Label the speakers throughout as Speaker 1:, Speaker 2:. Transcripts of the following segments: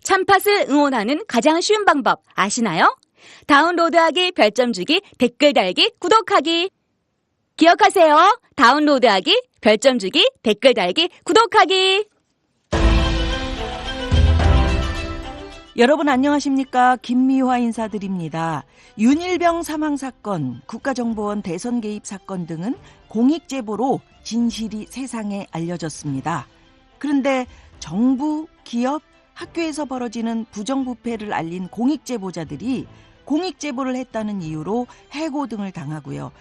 Speaker 1: 참팟을 응원하는 가장 쉬운 방법 아시나요? 다운로드하기, 별점 주기, 댓글 달기, 구독하기. 기억하세요. 다운로드하기, 별점 주기, 댓글 달기, 구독하기.
Speaker 2: 여러분 안녕하십니까? 김미화 인사드립니다. 윤일병 사망사건, 국가정보원 대선 개입 사건 등은 공익제보로 진실이 세상에 알려졌습니다. 그런데 정부, 기업, 학교에서 벌어지는 부정부패를 알린 공익제보자들이 공익제보를 했다는 이유로 해고 등을 당하고요.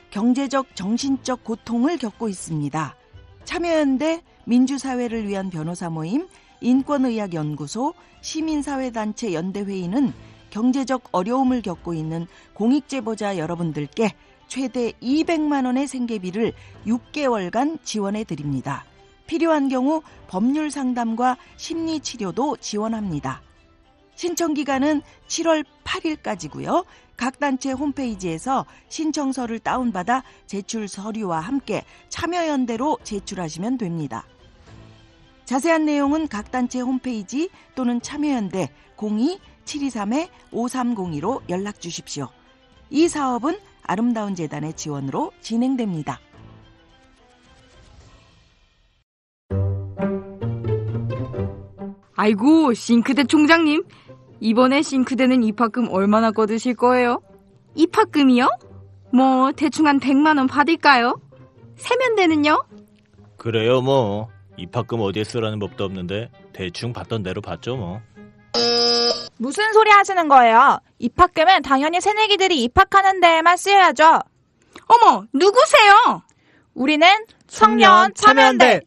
Speaker 2: 경제적, 정신적 고통을 겪고 있습니다. 참여연대, 민주사회를 위한 변호사 모임, 인권의학연구소, 시민사회단체 연대회의는 경제적 어려움을 겪고 있는 공익제보자 여러분들께 최대 200만 원의 생계비를 6개월간 지원해 드립니다. 필요한 경우 법률 상담과 심리치료도 지원합니다. 신청기간은 7월 8일까지고요. 각 단체 홈페이지에서 신청서를 다운받아 제출 서류와 함께 참여연대로 제출하시면 됩니다. 자세한 내용은 각 단체 홈페이지 또는 참여연대 02-723-5302로 연락 주십시오. 이 사업은 아름다운 재단의 지원으로 진행됩니다.
Speaker 3: 아이고, 싱크대 총장님. 이번에 싱크대는 입학금 얼마나 거두실 거예요? 입학금이요? 뭐 대충 한 100만 원 받을까요? 세면대는요?
Speaker 4: 그래요 뭐. 입학금 어디에 쓰라는 법도 없는데 대충 받던 대로 받죠 뭐.
Speaker 5: 무슨 소리 하시는 거예요? 입학금은 당연히 새내기들이 입학하는 데에만 쓰여야죠.
Speaker 3: 어머, 누구세요?
Speaker 5: 우리는 청년 참여연대.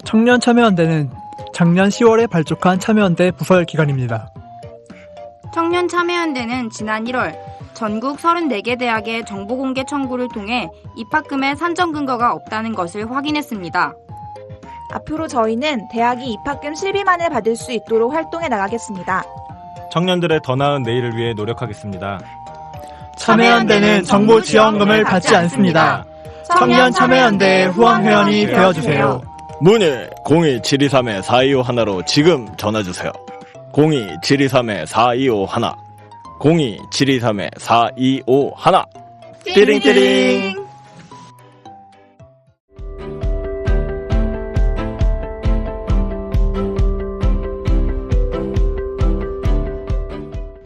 Speaker 6: 청년 참여연대는 작년 10월에 발족한 참여연대 부설 기관입니다.
Speaker 3: 청년 참여연대는 지난 1월 전국 34개 대학의 정보공개 청구를 통해 입학금의 산정 근거가 없다는 것을 확인했습니다.
Speaker 5: 앞으로 저희는 대학이 입학금 실비만을 받을 수 있도록 활동해 나가겠습니다.
Speaker 7: 청년들의 더 나은 내일을 위해 노력하겠습니다.
Speaker 6: 참여연대는 정보 지원금을 받지 않습니다. 청년 참여연대 후원 회원이 되어주세요.
Speaker 4: 문의 02-723-4251로 지금 전화주세요. 02-723-4251 02-723-4251 띠링띠링.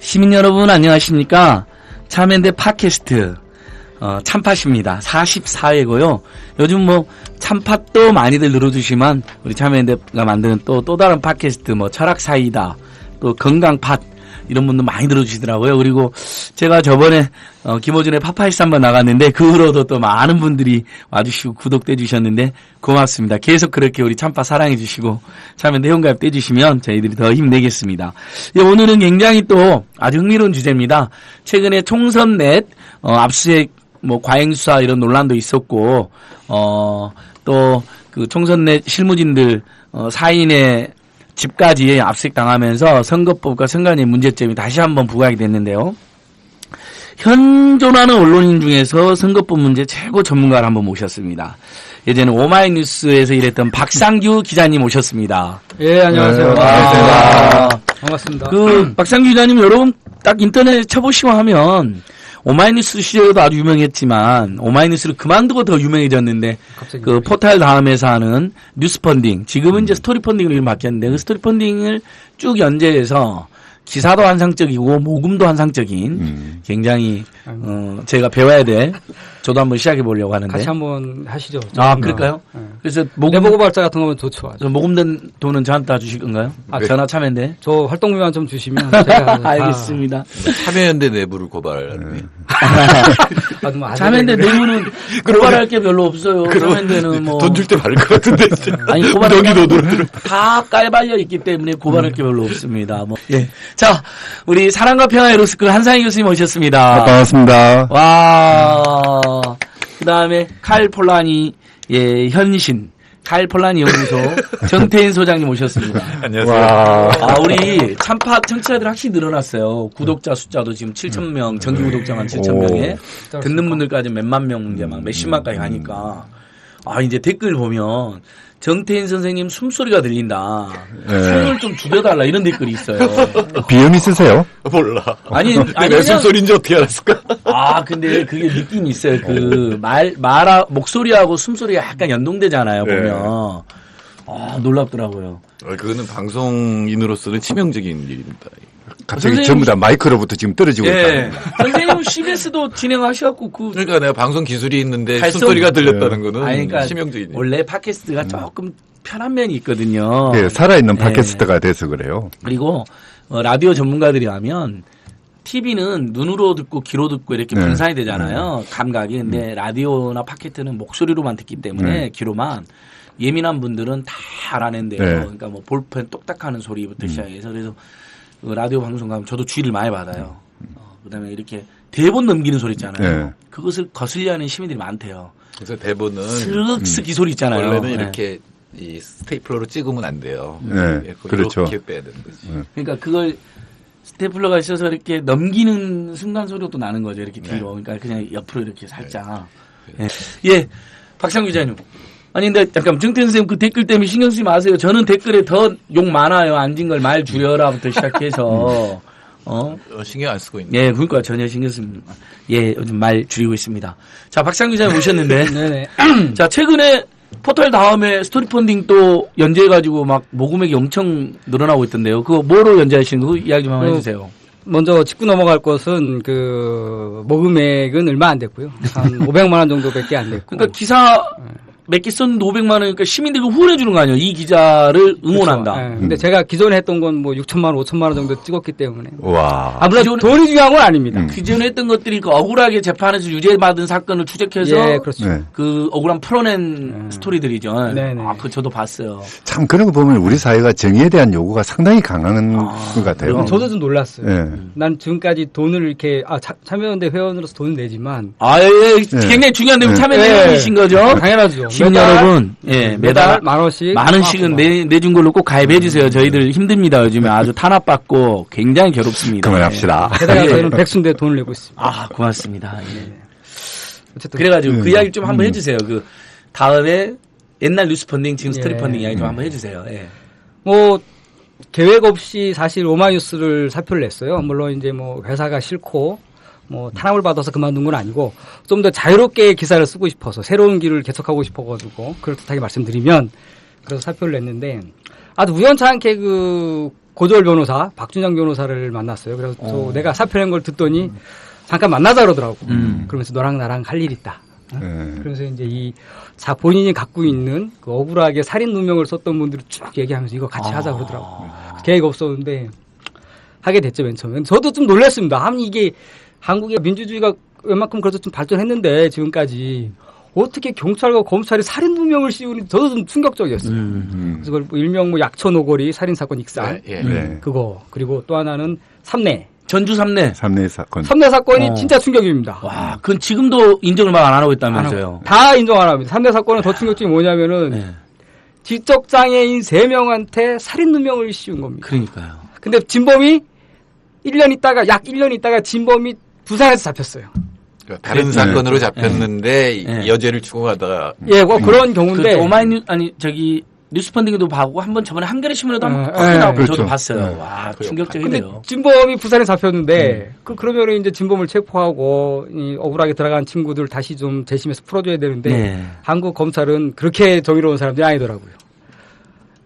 Speaker 8: 시민 여러분 안녕하십니까? 참여연대 팟캐스트 참팟입니다. 44회고요. 요즘 뭐 참팟도 많이들 들어주시면 우리 참여연대가 만드는 또 다른 팟캐스트 뭐 철학사이다, 또 건강팟 이런 분들 많이 들어주시더라고요. 그리고 제가 저번에 김호준의 파파이스 한번 나갔는데 그 후로도 또 많은 분들이 와주시고 구독돼 주셨는데 고맙습니다. 계속 그렇게 우리 참팟 사랑해 주시고 참여연대 회원가입 해주시면 저희들이 더 힘내겠습니다. 오늘은 굉장히 또 아주 흥미로운 주제입니다. 최근에 총선 넷 압수수색 뭐 과잉수사 이런 논란도 있었고 또 그 총선 내 실무진들 4인의 집까지 압수수색 당하면서 선거법과 선관위의 문제점이 다시 한번 부각이 됐는데요. 현존하는 언론인 중에서 선거법 문제 최고 전문가를 한번 모셨습니다. 예전에 오마이뉴스에서 일했던 박상규 기자님 오셨습니다.
Speaker 9: 예, 안녕하세요.
Speaker 8: 네.
Speaker 9: 반갑습니다.
Speaker 8: 그 박상규 기자님 여러분 딱 인터넷에 쳐보시고 하면 오마이뉴스 시절에도 아주 유명했지만 오마이뉴스를 그만두고 더 유명해졌는데 그 포탈 다음에서 하는 뉴스펀딩, 지금은 이제 스토리펀딩으로 이름 바뀌었는데 그 스토리펀딩을 쭉 연재해서 기사도 환상적이고 모금도 환상적인 굉장히 제가 배워야 돼. 저도 한번 시작해 보려고 하는데
Speaker 9: 같이 한번 하시죠.
Speaker 8: 아 그럴까요? 네. 그래서
Speaker 9: 내보고 발자 같은 거면 좋죠.
Speaker 8: 모금된 돈은 저한테 다 주실 건가요? 전화 참여연대?
Speaker 9: 저 활동비만 좀 주시면 제가
Speaker 8: 알겠습니다.
Speaker 10: 참여연대 내부를 고발하는
Speaker 8: 참여연대 내부는 고발할 게 별로 없어요. 참여연대는 뭐
Speaker 10: 돈 줄 때 받을 것 같은데
Speaker 8: 아니 고발하기 다 깔발려 있기 때문에 고발할 게 별로 없습니다. 뭐 예. 자, 우리 사랑과 평화의 로스쿨 한상희 교수님 오셨습니다.
Speaker 6: 반갑습니다.
Speaker 8: 와. 그다음에 칼 폴라니 예, 현신 칼 폴라니 연구소 정태인 소장님 오셨습니다.
Speaker 10: 안녕하세요.
Speaker 8: 우리 참팟 청취자들 확실히 늘어났어요. 구독자 숫자도 지금 7,000명, 정기 구독자만 7,000명에 듣는 분들까지 몇만 명, 이제 막 몇십만까지 가니까 이제 댓글 보면 정태인 선생님 숨소리가 들린다.
Speaker 11: 네.
Speaker 8: 숨을 좀 줄여달라 이런 댓글이 있어요.
Speaker 11: 비염 있으세요?
Speaker 10: 몰라.
Speaker 8: 아니
Speaker 10: 내
Speaker 8: 그냥-
Speaker 10: 숨소리인지 어떻게 알았을까?
Speaker 8: 아, 근데 그게 느낌이 있어요. 목소리하고 숨소리가 약간 연동되잖아요,
Speaker 10: 네.
Speaker 8: 보면. 아, 놀랍더라고요.
Speaker 10: 그거는 방송인으로서는 치명적인 일입니다.
Speaker 11: 갑자기
Speaker 8: 선생님-
Speaker 11: 전부 다 마이크로부터 지금 떨어지고
Speaker 8: 예.
Speaker 11: 있다.
Speaker 8: 선생님은 CBS도 진행하셔갖고,
Speaker 10: 그러니까 내가 방송 기술이 있는데
Speaker 8: 발성-
Speaker 10: 숨소리가 들렸다는 거는
Speaker 8: 아니, 그러니까
Speaker 10: 치명적인 일.
Speaker 8: 원래 팟캐스트가 조금 편한 면이 있거든요.
Speaker 11: 예, 살아있는
Speaker 8: 예.
Speaker 11: 팟캐스트가 돼서 그래요.
Speaker 8: 그리고 라디오 전문가들이 하면 TV는 눈으로 듣고 귀로 듣고 이렇게
Speaker 11: 네.
Speaker 8: 분산이 되잖아요. 감각이. 근데 라디오나 팟캐스트는 목소리로만 듣기 때문에
Speaker 11: 네.
Speaker 8: 귀로만 예민한 분들은 다 알아낸대요.
Speaker 11: 네.
Speaker 8: 그러니까 뭐 볼펜 똑딱하는 소리부터 시작해서 그래서 그 라디오 방송 가면 저도 주의를 많이 받아요. 그다음에 이렇게 대본 넘기는 소리 있잖아요.
Speaker 11: 네.
Speaker 8: 그것을 거슬려 하는 시민들이 많대요.
Speaker 10: 그래서 대본은
Speaker 8: 슥슥 이 소리 있잖아요.
Speaker 10: 원래는
Speaker 8: 네.
Speaker 10: 이렇게 이 스테이플러로 찍으면 안 돼요.
Speaker 11: 네, 그렇죠.
Speaker 10: 이렇게 빼야 되는 거지.
Speaker 8: 그러니까 그걸 스테플러가 있어서 이렇게 넘기는 순간 소리가 또 나는 거죠. 이렇게 뒤로. 그러니까 그냥 옆으로 이렇게 살짝. 예. 박상 기자님. 아니, 근데 잠깐 정태인 선생님 그 댓글 때문에 신경 쓰지 마세요. 저는 댓글에 더 욕 많아요. 앉은 걸 말 줄여라부터 시작해서.
Speaker 10: 신경 안 쓰고 있는.
Speaker 8: 예, 그러니까 전혀 신경 씁니다. 예, 요즘 말 줄이고 있습니다. 자, 박상 기자님 오셨는데.
Speaker 9: 네네.
Speaker 8: 자, 최근에 포털 다음에 스토리 펀딩 또 연재해가지고 막 모금액이 엄청 늘어나고 있던데요. 그거 뭐로 연재하시는 거 이야기 좀 한번 해주세요.
Speaker 9: 먼저 짚고 넘어갈 것은 모금액은 얼마 안 됐고요. 한 500만 원 정도밖에 안 됐고.
Speaker 8: 그러니까 기사 몇 개 썼는데 500만 원, 그러니까 시민들이 후원해 주는 거 아니에요? 이 기자를 응원한다.
Speaker 9: 그렇죠. 예. 근데 제가 기존에 했던 건 뭐 6천만 원, 5천만 원 정도 찍었기 때문에.
Speaker 11: 와.
Speaker 9: 물론 돈이 중요한 건 아닙니다.
Speaker 8: 기존에 했던 것들이 그 억울하게 재판에서 유죄받은 사건을 추적해서
Speaker 9: 예, 그렇죠.
Speaker 11: 네.
Speaker 8: 그 억울함 풀어낸 스토리들이죠.
Speaker 9: 네네.
Speaker 8: 아, 그 저도 봤어요.
Speaker 11: 참 그런 거 보면 우리 사회가 정의에 대한 요구가 상당히 강한 것 같아요.
Speaker 9: 저도 좀 놀랐어요.
Speaker 11: 예.
Speaker 9: 난 지금까지 돈을 이렇게 참여연대 회원으로서 돈을 내지만
Speaker 8: 굉장히 중요한 내용 참여연대 회원이신 거죠?
Speaker 9: 당연하죠.
Speaker 8: 시민 여러분, 예, 매달
Speaker 9: 만 원씩
Speaker 8: 만 원씩은 내준 걸로 꼭 가입해 주세요. 저희들 힘듭니다. 요즘에 아주 탄압받고 굉장히 괴롭습니다.
Speaker 11: 그만합시다.
Speaker 9: 게다가 저희는 백순대 돈을 내고 있습니다.
Speaker 8: 아, 고맙습니다. 예.
Speaker 9: 어쨌든
Speaker 8: 그래가지고 그 이야기 좀 한번 해주세요. 그 다음에 옛날 뉴스 펀딩, 지금 스토리
Speaker 9: 예.
Speaker 8: 펀딩 이야기 좀 한번 해주세요. 예.
Speaker 9: 뭐 계획 없이 사실 오마이뉴스를 사표를 냈어요. 물론 이제 뭐 회사가 싫고 뭐 탄압을 받아서 그만둔 건 아니고 좀 더 자유롭게 기사를 쓰고 싶어서 새로운 길을 개척하고 싶어가지고 그럴듯하게 말씀드리면 그래서 사표를 냈는데 아주 우연찮게 그 고졸 변호사 박준영 변호사를 만났어요. 그래서 또 내가 사표 낸 걸 듣더니 잠깐 만나자 그러더라고. 그러면서 너랑 나랑 할 일 있다. 그래서 이제 본인이 갖고 있는 그 억울하게 살인 누명을 썼던 분들을 쭉 얘기하면서 이거 같이 하자 그러더라고. 계획 없었는데 하게 됐죠, 맨 처음에. 저도 좀 놀랐습니다. 아니 이게 한국의 민주주의가 웬만큼 그래도 좀 발전했는데 지금까지 어떻게 경찰과 검찰이 살인 누명을 씌우는 저도 좀 충격적이었어요. 그래서 그걸 일명 뭐 약촌오거리 살인 사건 익산
Speaker 11: 네.
Speaker 9: 그거 그리고 또 하나는 삼내
Speaker 8: 전주 삼내
Speaker 11: 사건.
Speaker 9: 삼내 사건이 진짜 충격입니다.
Speaker 8: 와, 그건 지금도 인정을 막 안 하고 있다면서요.
Speaker 9: 다 인정 안 합니다. 삼내 사건은 더 충격적인 게 뭐냐면은 지적 장애인 3명한테 살인 누명을 씌운 겁니다.
Speaker 8: 그러니까요.
Speaker 9: 근데 진범이 1년 있다가 진범이 부산에서 잡혔어요.
Speaker 10: 그러니까 다른 사건으로 잡혔는데 여죄를 추구하다가
Speaker 9: 그런 경우인데
Speaker 8: 뉴스펀딩에도 봐고 한번 저번에 한겨레 신문에도 한번 거기 나오고
Speaker 11: 그렇죠.
Speaker 8: 저도 봤어요. 와,
Speaker 9: 근데
Speaker 8: 충격적이네요.
Speaker 9: 진범이 부산에 잡혔는데 그러면 이제 진범을 체포하고 이 억울하게 들어간 친구들 다시 좀 재심해서 풀어줘야 되는데 한국 검찰은 그렇게 정의로운 사람들이 아니더라고요.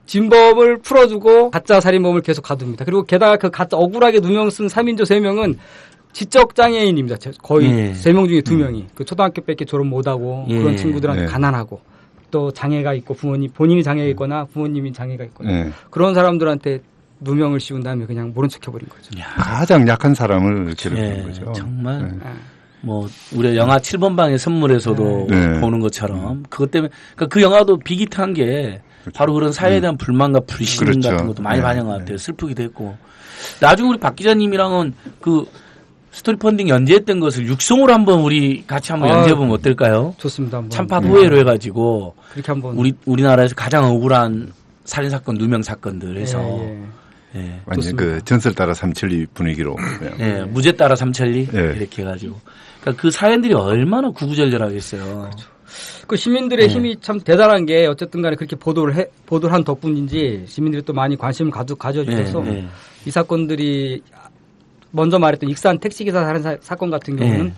Speaker 9: 진범을 풀어주고 가짜 살인범을 계속 가둡니다. 그리고 게다가 그 가짜 억울하게 누명 쓴 3인조 3명은 지적장애인입니다. 거의 3명 중에 2명이. 그 초등학교밖에 졸업 못하고 그런 친구들한테 가난하고 또 장애가 있고 본인이 장애가 있거나 부모님이 장애가 있거나 그런 사람들한테 누명을 씌운 다음에 그냥 모른 척 해버린 거죠.
Speaker 11: 가장 약한 사람을 괴롭히는 거죠.
Speaker 8: 정말 뭐 우리 영화 7번 방의 선물에서도 보는 것처럼 그것 때문에 그러니까 그 영화도 비기트한 게 바로 그런 사회에 대한 불만과 불신 같은 것도 많이 반영한 것 같아요. 슬프기도 했고. 나중에 우리 박 기자님이랑은 그 스토리 펀딩 연재했던 것을 육성으로 한번 우리 같이 한번 연재해보면 어떨까요?
Speaker 9: 좋습니다. 한번.
Speaker 8: 참파 후회로 해가지고
Speaker 9: 그렇게 한번
Speaker 8: 우리나라에서 가장 억울한 살인 사건, 누명 사건들 해서
Speaker 11: 완전 그 전설 따라 삼천리 분위기로.
Speaker 8: 무죄 따라 삼천리 이렇게 해가지고 그러니까 그 사연들이 얼마나 구구절절하겠어요.
Speaker 9: 그렇죠. 그 시민들의 힘이 참 대단한 게 어쨌든 간에 그렇게 보도를 한 덕분인지 시민들이 또 많이 관심을 가져주셔서 이 사건들이 먼저 말했던 익산 택시기사 살인 사건 같은 경우는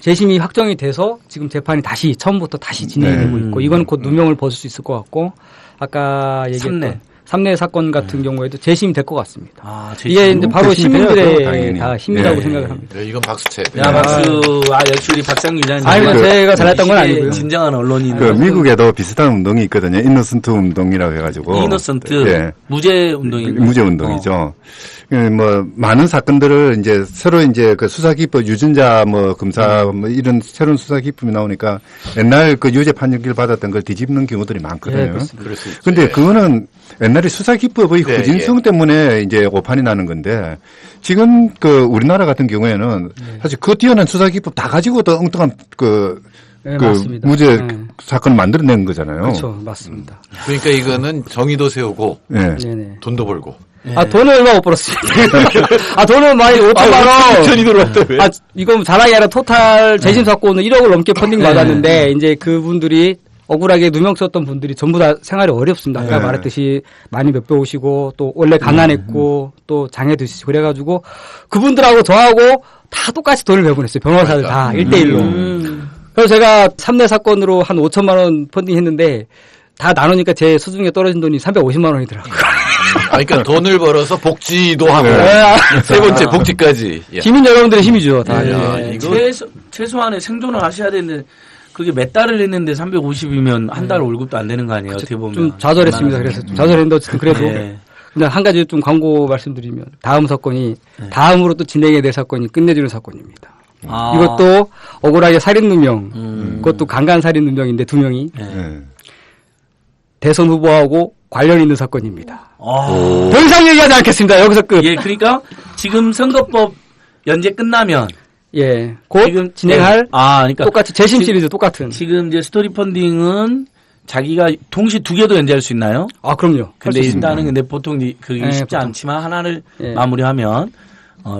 Speaker 9: 재심이 확정이 돼서 지금 재판이 처음부터 다시 진행이 되고 있고 이건 곧 누명을 벗을 수 있을 것 같고 아까 얘기했던 삼례 사건 같은 경우에도 재심이 될 것 같습니다. 이게 이제 바로 시민들의 다 힘이라고 생각을 합니다.
Speaker 10: 이건 박수 쳐야 돼요.
Speaker 8: 야, 박수. 역시 우리 박상규 기자님.
Speaker 9: 아니, 제가 잘했던 건 아니고요.
Speaker 8: 진정한 언론인.
Speaker 11: 미국에도 비슷한 운동이 있거든요. 이노선트 운동이라고 해가지고.
Speaker 8: 이노선트. 무죄 운동이죠.
Speaker 11: 무죄 운동이죠. 뭐 많은 사건들을 이제 새로 이제 그 수사 기법 유전자 뭐 검사 뭐 이런 새로운 수사 기법이 나오니까 옛날 그 유죄 판결을 받았던 걸 뒤집는 경우들이 많거든요. 그런데 그거는 옛날에 수사 기법의 후진성 때문에 이제 오판이 나는 건데 지금 그 우리나라 같은 경우에는 사실 그 뛰어난 수사 기법 다 가지고도 엉뚱한 그 무죄 사건을 만들어낸 거잖아요.
Speaker 9: 그렇죠, 맞습니다.
Speaker 10: 그러니까 이거는 정의도 세우고 돈도 벌고.
Speaker 9: 돈을 얼마 못 벌었습니다. 돈을 많이 5천만 원.
Speaker 10: 5천이 들어왔다, 왜?
Speaker 9: 이건 자랑이 아니라 토탈 재심 사건은 1억을 넘게 펀딩 받았는데, 이제 그분들이 억울하게 누명 썼던 분들이 전부 다 생활이 어렵습니다. 아까 말했듯이 많이 몇 배 오시고, 또 원래 가난했고, 또 장애도 있으시고, 그래가지고 그분들하고 저하고 다 똑같이 돈을 배분했어요. 변호사들 다 1대1로. 그래서 제가 3례 사건으로 한 5천만 원 펀딩 했는데, 다 나누니까 제 수중에 떨어진 돈이 350만 원이더라고요.
Speaker 10: 그러니까 돈을 벌어서 복지도 하고 세 번째 복지까지.
Speaker 9: 시민 여러분들의 힘이죠. 다.
Speaker 8: 최소한의 생존을 하셔야 되는데 그게 몇 달을 했는데 350이면 한 달 월급도 안 되는 거 아니에요? 어떻게 보면
Speaker 9: 좀 좌절했습니다. 그래서 좀 좌절했는데 어쨌든 그래도 그냥 한 가지 좀 광고 말씀드리면 다음 사건이 다음으로 또 진행해야 될 사건이 끝내주는 사건입니다. 이것도 억울하게 살인 누명, 그것도 강간 살인 누명인데 2명이 대선 후보하고 관련 있는 사건입니다. 더 이상 얘기하지 않겠습니다. 여기서 끝.
Speaker 8: 예, 그러니까 지금 선거법 연재 끝나면
Speaker 9: 곧 지금 진행할
Speaker 8: 그러니까
Speaker 9: 똑같이 재심 시리즈 똑같은.
Speaker 8: 지금 이제 스토리 펀딩은 자기가 동시 2개도 연재할 수 있나요?
Speaker 9: 그럼요.
Speaker 8: 근데 일단은 근데 보통 그게 쉽지 않지만 하나를 마무리하면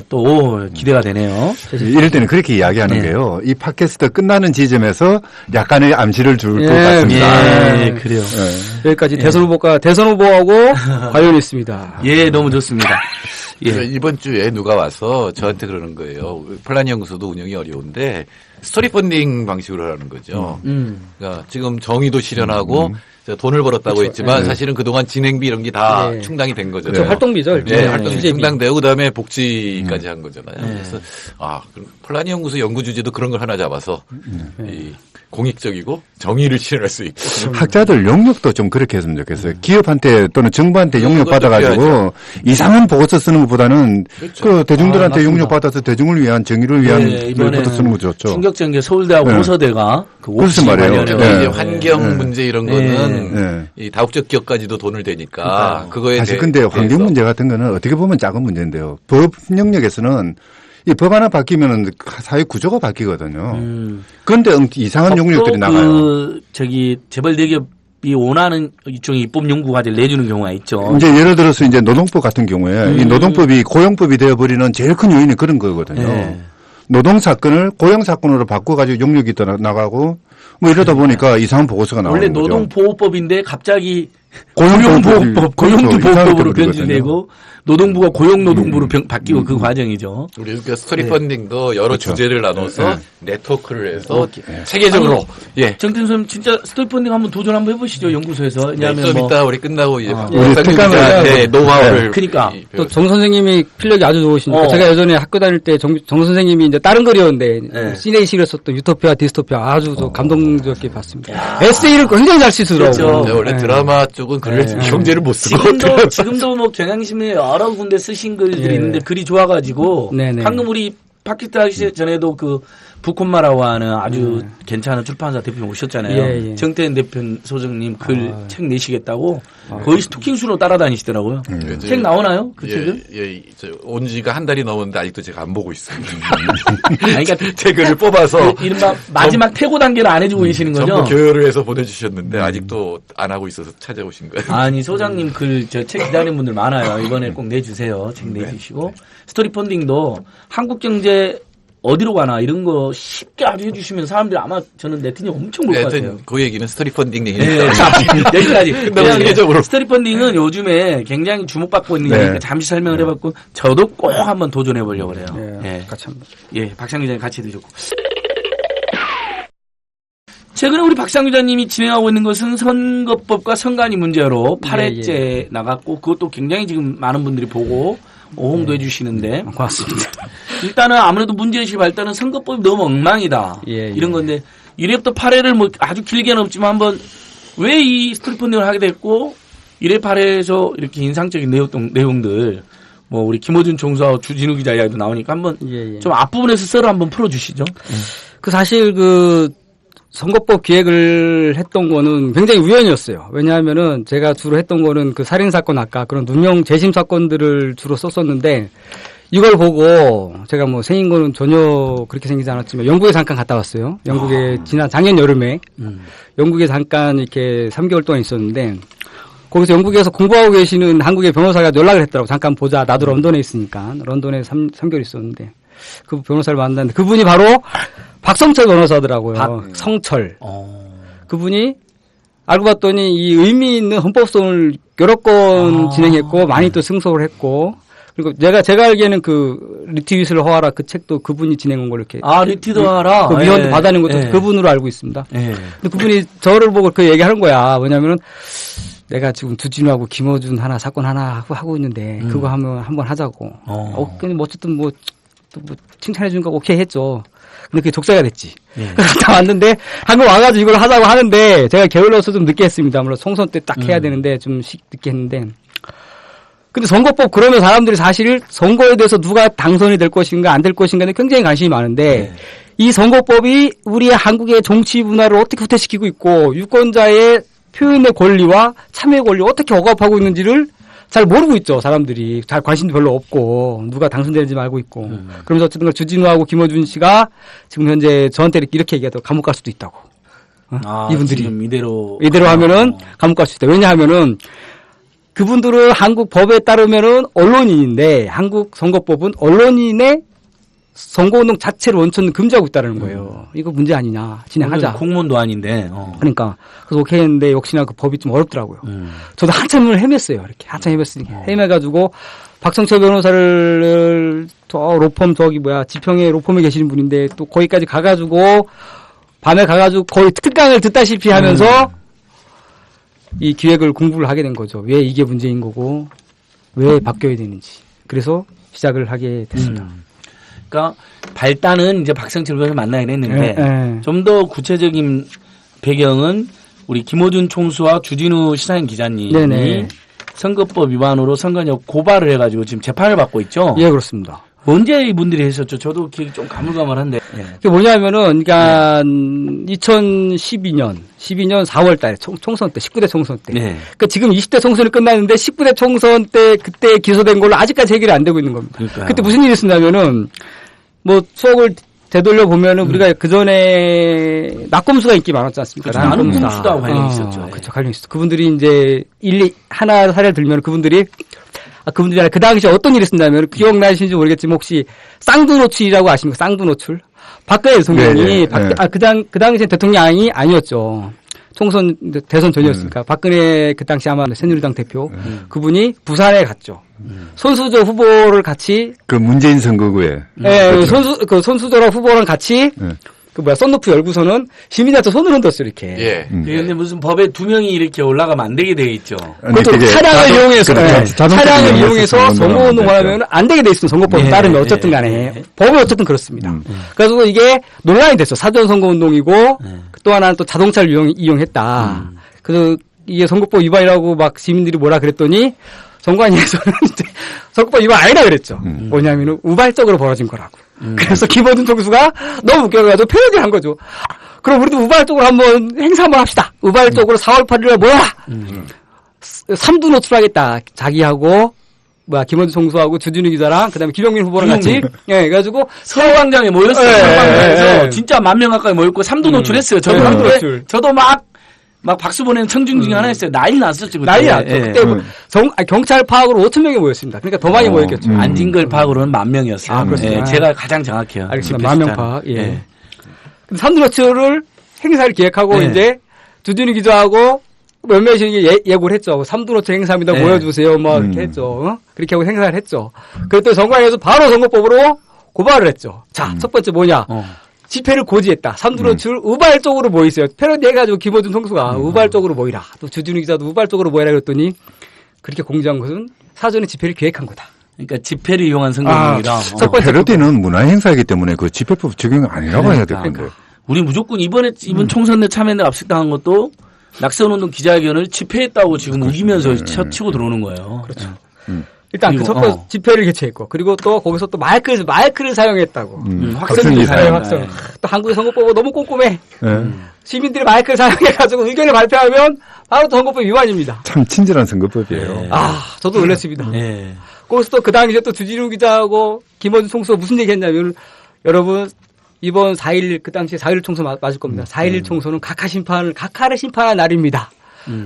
Speaker 8: 또 기대가 되네요.
Speaker 11: 이럴 때는 그렇게 이야기하는 게요. 이 팟캐스트 끝나는 지점에서 약간의 암시를 줄 것 같습니다.
Speaker 8: 그래요.
Speaker 9: 여기까지 대선 후보하고 관련이 있습니다.
Speaker 8: 너무 좋습니다.
Speaker 10: 이번 주에 누가 와서 저한테 그러는 거예요. 플라니 연구소도 운영이 어려운데 스토리 펀딩 방식으로 하는 거죠. 그러니까 지금 정의도 실현하고 돈을 벌었다고 했지만 사실은 그동안 진행비 이런 게 다 충당이 된 거잖아요.
Speaker 9: 그렇죠. 활동비죠.
Speaker 10: 활동비 충당되고 그다음에 복지까지 한 거잖아요. 그래서 그럼 플라니 연구소 연구 주제도 그런 걸 하나 잡아서 이 공익적이고 정의를 실현할 수 있고.
Speaker 11: 학자들 용역도 좀 그렇게 했으면 좋겠어요. 기업한테 또는 정부한테 용역 받아가지고 이상한 보고서 쓰는 것보다는 그 대중들한테 용역 받아서 대중을 위한 정의를 위한 보고서 쓰는 거 좋죠.
Speaker 8: 충격적인 게 서울대하고 호서대가
Speaker 11: 그래서 말이에요.
Speaker 10: 이제 환경 문제 이런 거는 이 다국적 기업까지도 돈을 대니까 그거에
Speaker 11: 사실 근데 환경 문제 같은 거는 어떻게 보면 작은 문제인데요. 법 영역에서는 이 법 하나 바뀌면은 사회 구조가 바뀌거든요. 그런데 이상한 용역들이 나가요.
Speaker 8: 재벌 대기업이 원하는 일종의 입법 연구 과제를 내주는 경우가 있죠.
Speaker 11: 이제 예를 들어서 이제 노동법 같은 경우에 이 노동법이 고용법이 되어버리는 제일 큰 요인이 그런 거거든요. 노동 사건을 고용 사건으로 바꿔가지고 용역이 더 나가고 뭐 이러다 보니까 이상한 보고서가 나오는
Speaker 8: 원래
Speaker 11: 거죠.
Speaker 8: 노동보호법인데 갑자기
Speaker 11: 고용보호법,
Speaker 8: 고용보호법으로 변질되고 노동부가 고용노동부로 바뀌고 그 과정이죠.
Speaker 10: 우리 그러니까 스토리 펀딩도 여러 주제를 나눠서 네트워크를 해서 체계적으로.
Speaker 8: 정태준 선생님 진짜 스토리 펀딩 한번 도전 한번 해보시죠 연구소에서.
Speaker 10: 왜냐하면 좀 이따 우리 끝나고 이제
Speaker 11: 특강을
Speaker 10: 노하우를.
Speaker 8: 그러니까
Speaker 9: 또 정 선생님이 필력이 아주 좋으시니까 제가 예전에 학교 다닐 때 정 선생님이 이제 다른 글이었는데 시네이식을 썼던 유토피아 디스토피아 아주 감동적게 봤습니다. 에세이를 굉장히 잘 쓰시더라고요.
Speaker 10: 그렇죠. 원래 드라마 쪽은 글을 경제를 못 쓰고
Speaker 8: 지금도 뭐 경향신문에 여러 군데 쓰신 글들이 있는데 글이 좋아가지고 방금 우리 팟캐스트 하기 전에도 그 부콘마라고 하는 아주 괜찮은 출판사 대표님 오셨잖아요. 정태현 대표 소장님 글 책 내시겠다고 거의 스토킹수로 따라다니시더라고요. 책 나오나요? 그 책은?
Speaker 10: 온 지가 한 달이 넘었는데 아직도 제가 안 보고 있어요. 그러니까 제 글을 뽑아서
Speaker 8: 이른바 마지막 퇴고 단계를 안 해주고 계시는 거죠?
Speaker 10: 전부 교열을 해서 보내주셨는데 아직도 안 하고 있어서 찾아오신 거예요.
Speaker 8: 아니 소장님 글 저 책 기다리는 분들 많아요. 이번에 꼭 내주세요. 책 내주시고 스토리 펀딩도 한국경제 어디로 가나 이런 거 쉽게 아주 해주시면 사람들이 아마 저는 네티즌이 엄청 볼 것 같아요.
Speaker 10: 그 얘기는 스토리 펀딩 얘기.
Speaker 8: 네, 여기까지.
Speaker 10: 너무 세계적으로.
Speaker 8: 스토리 펀딩은 요즘에 굉장히 주목받고 있는
Speaker 11: 네.
Speaker 8: 거니까 잠시 설명을 해봤고 저도 꼭 한번 도전해 보려고 그래요.
Speaker 9: 네, 같이 한번.
Speaker 8: 예, 박상 기자님 같이 해주셨고. 최근에 우리 박상 기자님이 진행하고 있는 것은 선거법과 선관위 문제로 8회째 나갔고 그것도 굉장히 지금 많은 분들이 보고 호응도 해주시는데
Speaker 9: 고맙습니다.
Speaker 8: 일단은 아무래도 문제의식 발달은 선거법이 너무 엉망이다 이런 건데 1회부터 8회를 뭐 아주 길게는 없지만 한번 왜 이 스토리 펀딩을 하게 됐고 1회 8회에서 이렇게 인상적인 내용들 뭐 우리 김어준 총수와 주진우 기자 이야기도 나오니까 한번 좀 앞부분에서 썰을 한번 풀어주시죠.
Speaker 9: 그 사실 그 선거법 기획을 했던 거는 굉장히 우연이었어요. 왜냐하면은 제가 주로 했던 거는 그 살인사건 아까 그런 누명 재심 사건들을 주로 썼었는데 이걸 보고 제가 뭐 생긴 거는 전혀 그렇게 생기지 않았지만 영국에 잠깐 갔다 왔어요. 영국에 작년 여름에 영국에 잠깐 이렇게 3개월 동안 있었는데 거기서 영국에서 공부하고 계시는 한국의 변호사가 연락을 했더라고. 잠깐 보자. 나도 런던에 있으니까. 런던에 3개월 있었는데 그 변호사를 만났는데 그분이 바로 박성철 변호사더라고요. 성철. 그분이 알고 봤더니 이 의미 있는 헌법소원을 여러 건 진행했고 많이 또 승소를 했고 그리고 제가 알기에는 그 리트윗을 허하라 그 책도 그분이 진행한 걸 이렇게
Speaker 8: 리트윗 허하라
Speaker 9: 그 위원도 받아낸 것도 그분으로 알고 있습니다. 근데 그분이 저를 보고 그 얘기하는 거야. 뭐냐면은 내가 지금 두진우하고 김어준 사건 하나 하고 있는데 그거 한번 하자고. 근데 뭐 어쨌든 뭐 칭찬해 준 거 오케이 했죠. 근데 그게 독사가 됐지. 그래서 다 왔는데 한국 와가지고 이걸 하자고 하는데 제가 게을러서 좀 늦게 했습니다. 물론 총선 때 딱 해야 되는데 좀 늦게 했는데. 근데 선거법 그러면 사람들이 사실 선거에 대해서 누가 당선이 될 것인가 안 될 것인가에 굉장히 관심이 많은데 이 선거법이 우리 한국의 정치 문화를 어떻게 후퇴시키고 있고 유권자의 표현의 권리와 참여의 권리를 어떻게 억압하고 있는지를 잘 모르고 있죠. 사람들이. 잘 관심도 별로 없고 누가 당선되는지 알고 있고. 그러면서 어쨌든 주진우하고 김어준 씨가 지금 현재 저한테 이렇게 얘기하더라고. 감옥 갈 수도 있다고. 이분들이.
Speaker 8: 지금 이대로
Speaker 9: 하면은 감옥 갈 수 있다. 왜냐하면은 그분들은 한국 법에 따르면은 언론인인데 한국 선거법은 언론인의 선거운동 자체를 원천은 금지하고 있다는 거예요. 이거 문제 아니냐. 진행하자.
Speaker 8: 공무원도 아닌데.
Speaker 9: 그러니까. 그래서 오케이 했는데 역시나 그 법이 좀 어렵더라고요. 저도 한참을 헤맸어요. 이렇게 한참 헤맸으니까. 헤매가지고 박성철 변호사를 로펌 지평에 로펌에 계시는 분인데 또 거기까지 가가지고 밤에 가가지고 거의 특강을 듣다시피 하면서 이 기획을 공부를 하게 된 거죠. 왜 이게 문제인 거고 왜 바뀌어야 되는지. 그래서 시작을 하게 됐습니다.
Speaker 8: 그러니까 발단은 이제 박성철 변호사 만나긴 했는데 좀 더 구체적인 배경은 우리 김어준 총수와 주진우 시사인 기자님이 선거법 위반으로 선관위에 고발을 해가지고 지금 재판을 받고 있죠.
Speaker 9: 예, 그렇습니다.
Speaker 8: 언제 이분들이 했었죠? 저도 기억이 좀 가물가물한데.
Speaker 9: 그게 뭐냐면은, 그러니까 2012년 4월 달에 총선 때, 19대 총선 때. 그러니까 지금 20대 총선이 끝났는데 19대 총선 때 그때 기소된 걸로 아직까지 해결이 안 되고 있는 겁니다.
Speaker 8: 그러니까요.
Speaker 9: 그때 무슨 일이 있었냐면은, 뭐 추억을 되돌려 보면은 우리가 그 전에 낙검수가 인기 많았지 않습니까?
Speaker 8: 그렇죠. 낙검수다 관련이 있었죠.
Speaker 9: 그렇죠. 관련이 있었죠. 그분들이 이제 하나 사례를 들면 그분들이 아니라 그 당시에 어떤 일이 있었냐면 기억나시는지 모르겠지만 혹시 쌍두노출이라고 아십니까? 쌍두노출. 박근혜 대통령이 그 당시에 대통령이 아니었죠. 총선 대선 전이었으니까 박근혜 그 당시 아마 새누리당 대표 그분이 부산에 갔죠. 손수저 후보를 같이
Speaker 11: 그 문재인 선거구에
Speaker 9: 손수저랑 후보랑 같이 썬루프 열고서는 시민한테 손을 흔들었어요, 이렇게.
Speaker 8: 그런데 무슨 법에 2명이 이렇게 올라가면 안 되게 돼 있죠.
Speaker 9: 그것도 차량을 이용해서, 차량을 이용해서 선거운동을 하면 안 되게 돼 있습니다. 선거법에 따르면 어쨌든 간에. 법은 어쨌든 그렇습니다. 그래서 이게 논란이 됐어. 사전 선거운동이고, 또 하나는 또 자동차를 이용했다. 그래서 이게 선거법 위반이라고 막 시민들이 뭐라 그랬더니, 선관위에서는 이제 선거법 위반 아니라 그랬죠. 뭐냐면은 우발적으로 벌어진 거라고. 그래서 김어준 총수가 너무 웃겨가지고 표현을 한 거죠. 그럼 우리도 우발적으로 한번 행사 한번 합시다. 우발적으로 4월 8일에 모여라. 3두 노출하겠다. 자기하고 김어준 총수하고 주진우 기자랑 그다음에 김영민 후보랑 같이 그래가지고
Speaker 8: 서울광장에 모였어요. 서울광장에서 진짜 10,000명 가까이 모였고 3두 노출했어요. 저도 막 막 박수 보내는 청중 중에 하나였어요. 난리 났었죠. 그때.
Speaker 9: 난리 났죠.
Speaker 8: 예.
Speaker 9: 그때 뭐 경찰 파악으로 5천 명이 모였습니다. 그러니까 더 많이 모였겠죠.
Speaker 8: 안진걸 파악으로는 10,000명이었어요.
Speaker 9: 아, 그렇습니다.
Speaker 8: 예, 제가 가장 정확해요.
Speaker 9: 알겠습니다. 10,000명 파악. 예. 근데 삼두로츠를 행사를 기획하고 이제 주진우 기자하고 몇몇이 예고를 했죠. 삼두로츠 행사입니다. 모여주세요. 뭐 이렇게 했죠. 그렇게 하고 행사를 했죠. 그랬더니 선관위에서 바로 선거법으로 고발을 했죠. 자, 첫 번째 뭐냐. 집회를 고지했다. 삼두로츠를 우발적으로 모이세요. 패러디해가지고 김어준 총수가 우발적으로 모이라. 또 주진우 기자도 우발적으로 모이라 그랬더니 그렇게 공지한 것은 사전에 집회를 기획한 거다.
Speaker 8: 그러니까 집회를 이용한 선거법이라.
Speaker 11: 패러디는 문화행사이기 때문에 그 집회법 적용 아니라고 해야 될 건데.
Speaker 8: 우리 무조건 이번 총선 때 참여연대 압수당한 것도 낙선운동 기자회견을 집회했다고 지금 우기면서 치고 들어오는 거예요.
Speaker 9: 그렇죠. 일단 그 첫 번째 집회를 개최했고 그리고 또 거기서 또 마이크를 사용했다고.
Speaker 8: 확성기 사용.
Speaker 9: 확성. 또 한국의 선거법은 너무 꼼꼼해. 시민들이 마이크를 사용해가지고 의견을 발표하면 바로 또 선거법 위반입니다.
Speaker 11: 참 친절한 선거법이에요.
Speaker 9: 저도 놀랐습니다. 거기서 또 그 당시에 또 주진우 기자하고 김어준 총수가 무슨 얘기 했냐면 여러분 이번 4.11 그 당시에 4.11 총선 맞을 겁니다. 4.11 총선은 각하를 심판한 날입니다.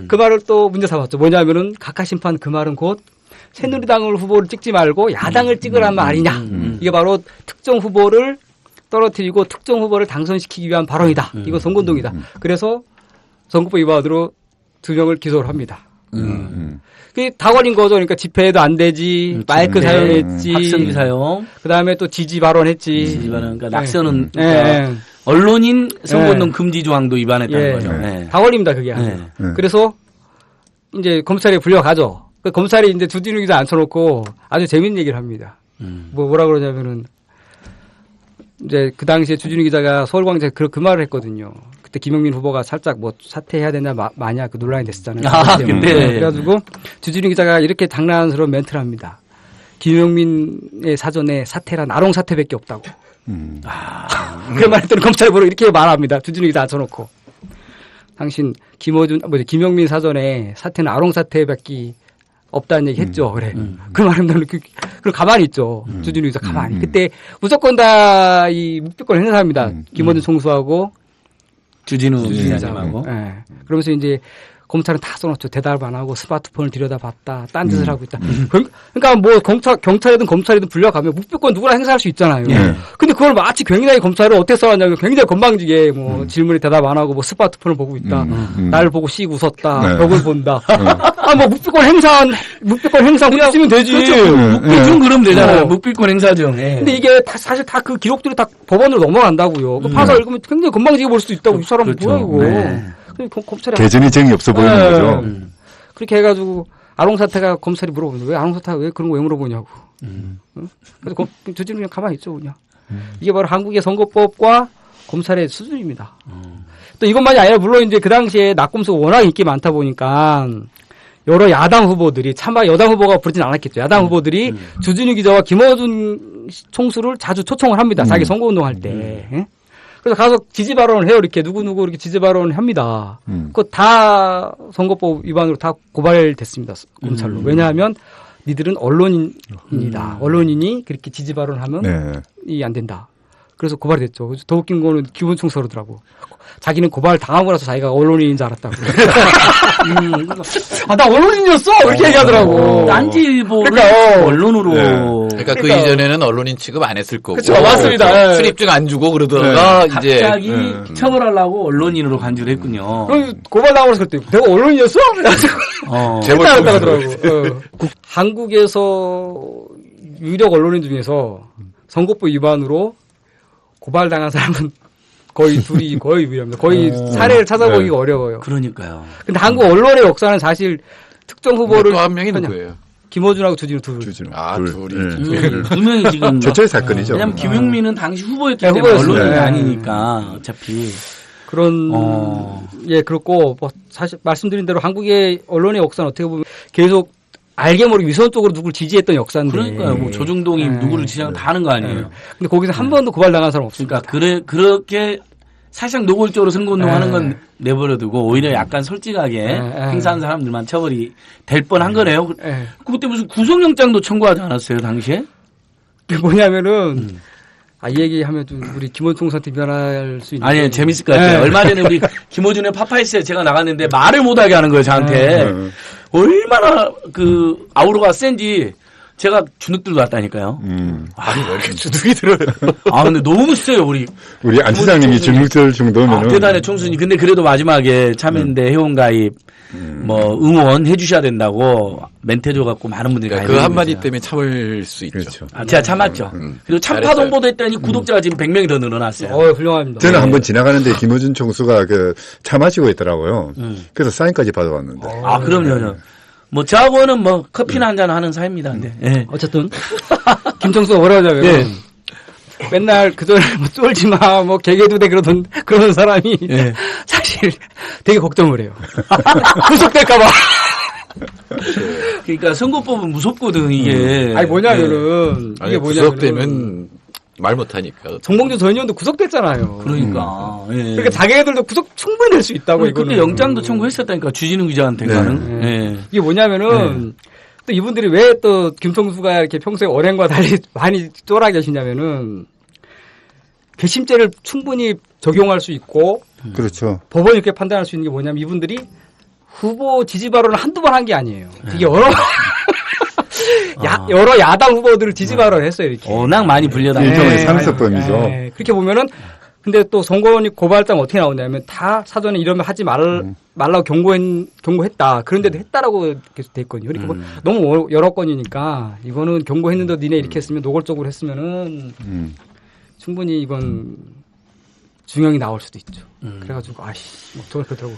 Speaker 9: 그 말을 또 문제 삼았죠. 뭐냐면은 각하 심판 그 말은 곧 새누리당을 후보를 찍지 말고 야당을 찍으란 말이냐. 이게 바로 특정 후보를 떨어뜨리고 특정 후보를 당선시키기 위한 발언이다. 이거 선거운동이다. 그래서 선거법 위반으로 2명을 기소를 합니다. 그게 다 걸린 거죠. 그러니까 집회도 안 되지, 마이크 사용했지,
Speaker 8: 확성기 사용,
Speaker 9: 그 다음에 또 지지 발언했지.
Speaker 8: 지지 발언, 그러니까 낙선은 그러니까 언론인 선거운동 금지 조항도 위반했다는 거죠.
Speaker 9: 다 걸립니다, 그게. 그래서 이제 검찰에 불려가죠. 그 검찰이 이제 주진우 기자 앉혀놓고 아주 재밌는 얘기를 합니다. 뭐라 그러냐면은 이제 그 당시에 주진우 기자가 서울광장에 그 말을 했거든요. 그때 김용민 후보가 살짝 뭐 사퇴해야 되냐 마냐 그 논란이 됐었잖아요.
Speaker 8: 근데
Speaker 9: 그래가지고 주진우 기자가 이렇게 장난스러운 멘트를 합니다. 김용민의 사전에 사퇴란 아롱 사퇴밖에 없다고. 그 말했더니 검찰 보러 이렇게 말합니다. 주진우 기자 앉혀놓고 당신 김용민 사전에 사퇴는 아롱 사퇴밖에 없다는 얘기 했죠. 그래. 그 말은 그럼 가만히 있죠. 주진우 기자 가만히. 그때 무조건 다 이 묵비권 행사합니다. 김어준 총수하고
Speaker 8: 주진우 기자님하고.
Speaker 9: 그러면서 이제 검찰은 다 써놓죠. 대답을 안 하고 스마트폰을 들여다봤다. 딴짓을 하고 있다. 그러니까 뭐 경찰이든 검찰이든 불려가면 묵비권 누구나 행사할 수 있잖아요. 근데 그걸 마치 굉장히 검찰을 어떻게 써왔냐면 굉장히 건방지게 뭐 질문에 대답 안 하고 뭐 스마트폰을 보고 있다. 나를 보고 씩 웃었다. 벽을 본다. 뭐 묵비권 행사 그냥 쓰면 되지.
Speaker 8: 그렇죠. 묵비 중 그러면 되잖아요. 묵비권 행사 중.
Speaker 9: 근데 이게 사실 다 그 기록들이 다 법원으로 넘어간다고요. 그 파서 읽으면 굉장히 건방지게 볼 수도 있다고. 이 사람은 뭐야 이거. 검찰이
Speaker 11: 개전이 정이 없어 보이는 거죠.
Speaker 9: 그렇게 해가지고 아롱사태가 검찰이 물어보죠. 왜 아롱사태가 왜 그런 거 왜 물어보냐고. 그래서 주진우 그냥 가만히 있죠 그냥. 이게 바로 한국의 선거법과 검찰의 수준입니다. 또 이것만이 아니라 물론 이제 그 당시에 낙검수가 워낙 인기 많다 보니까 여러 야당 후보들이 차마 여당 후보가 부르진 않았겠죠. 야당 후보들이 주진우 기자와 김어준 총수를 자주 초청을 합니다. 자기 선거운동할 때. 그래서 가서 지지 발언을 해요. 이렇게 누구누구 이렇게 지지 발언을 합니다. 그거 다 선거법 위반으로 다 고발됐습니다. 검찰로. 왜냐하면 니들은 언론인이다. 언론인이 그렇게 지지 발언을 하면 이 안 된다. 그래서 고발이 됐죠. 더 웃긴 거는 기본총수 그러더라고. 자기는 고발 당하고 나서 자기가 언론인인 줄 알았다고. 나 언론인이었어! 이렇게 얘기하더라고.
Speaker 8: 딴지보를 언론으로.
Speaker 10: 그러니까 그 이전에는 언론인 취급 안 했을 거고.
Speaker 9: 그렇죠. 맞습니다.
Speaker 10: 출입증 안 주고 그러다가 이제.
Speaker 8: 갑자기 처벌하려고 언론인으로 간주를 했군요.
Speaker 9: 그럼 고발 당하고 나서 그랬더니 내가 언론인이었어? 그래가지고.
Speaker 10: 제보
Speaker 9: 하더라고. 한국에서 유력 언론인 중에서 선거법 위반으로 고발당한 사람은 거의 둘이 거의 유일합니다. 거의 사례를 찾아보기가 어려워요.
Speaker 8: 그러니까요.
Speaker 9: 근데 한국 언론의 역사는 사실 특정 후보를
Speaker 10: 또 한 명이 누구예요?
Speaker 9: 김어준하고 주진우 둘.
Speaker 10: 둘이.
Speaker 8: 두 명이 지금.
Speaker 11: 최초의 사건이죠.
Speaker 8: 왜냐면 김용민은 당시 후보였기 때문에 언론인이 아니니까 어차피.
Speaker 9: 그런 그렇고 뭐 사실 말씀드린 대로 한국의 언론의 역사는 어떻게 보면 계속 알게 모르게 위선적으로 누구를 지지했던 역사인데.
Speaker 8: 그러니까요. 뭐 조중동이 누구를 지지하는 다 하는 거 아니에요.
Speaker 9: 근데 거기서 한 번도 고발당한 사람 없습니다.
Speaker 8: 그러니까 그렇게 사실상 노골적으로 선거운동 하는 건 내버려두고 오히려 약간 솔직하게 행사한 사람들만 처벌이 될 뻔한 거네요. 그때 무슨 구속영장도 청구하지 않았어요, 당시에?
Speaker 9: 그게 뭐냐면은 이 얘기하면 좀 우리 김원총수한테 변할 수 있는.
Speaker 8: 아니요, 재밌을 것 같아요. 얼마 전에 우리 김호준의 파파이스에 제가 나갔는데 말을 못하게 하는 거예요, 저한테. 얼마나 아우로가 센지 제가 주눅 들고 왔다니까요.
Speaker 10: 아니, 왜 이렇게 주눅이 들어요?
Speaker 8: 근데 너무 세요, 우리
Speaker 11: 안 시장님이 주눅 들 정도면.
Speaker 8: 대단해, 총수님. 근데 그래도 마지막에 참여연대 회원가입, 응원해 주셔야 된다고 멘트 줘갖고 많은 분들이
Speaker 10: 그 한마디 때문에 참을 수 있죠.
Speaker 11: 그렇죠.
Speaker 8: 제가 참았죠. 그리고 참파동보도 했더니 구독자가 지금 100명이 더 늘어났어요.
Speaker 9: 훌륭합니다.
Speaker 11: 저는 한번 지나가는데 김호준 총수가 차 마시고 있더라고요. 그래서 사인까지 받아왔는데.
Speaker 8: 그럼요. 저하고는 커피나 한잔 하는 사이입니다. 근데. 예.
Speaker 9: 어쨌든 김총수가 뭐라고 하냐면
Speaker 8: 예.
Speaker 9: 맨날 그전에 쫄지 마, 개개도 돼 그러던 사람이
Speaker 8: 예.
Speaker 9: 사실 되게 걱정을 해요. 구속될까봐.
Speaker 8: 그러니까 선거법은 무섭거든, 이게.
Speaker 9: 뭐냐면은 이게 뭐냐면은
Speaker 10: 구속되면 말 못하니까.
Speaker 9: 정봉주 전 의원도 구속됐잖아요.
Speaker 8: 그러니까. 예.
Speaker 9: 그러니까 자기네들도 구속 충분히 될 수 있다고 이거는.
Speaker 8: 그때 영장도 청구했었다니까 주진우 기자한테가는. 예.
Speaker 9: 이게 뭐냐면은 또 이분들이 왜 또 김총수가 이렇게 평소에 언행과 달리 많이 쫄아 계시냐면은 괘씸죄를 충분히 적용할 수 있고
Speaker 11: 그렇죠.
Speaker 9: 법원이 이렇게 판단할 수 있는 게 뭐냐면 이분들이 후보 지지 발언을 한두 번 한 게 아니에요. 되게 여러 야당 후보들을 지지 발언을 했어요, 이렇게.
Speaker 8: 워낙 많이 불려다니는.
Speaker 11: 일종의 상습범이죠.
Speaker 9: 그렇게 보면은 근데 또 선거원이 고발장 어떻게 나오냐면 다 사전에 이러면 하지 말라고 경고했다. 그런데도 했다라고 계속 돼 있거든요. 그러니까 너무 여러 건이니까 이거는 경고했는데 니네 이렇게 했으면 노골적으로 했으면은 충분히 이건 중형이 나올 수도 있죠. 그래가지고 저는 그렇더라고.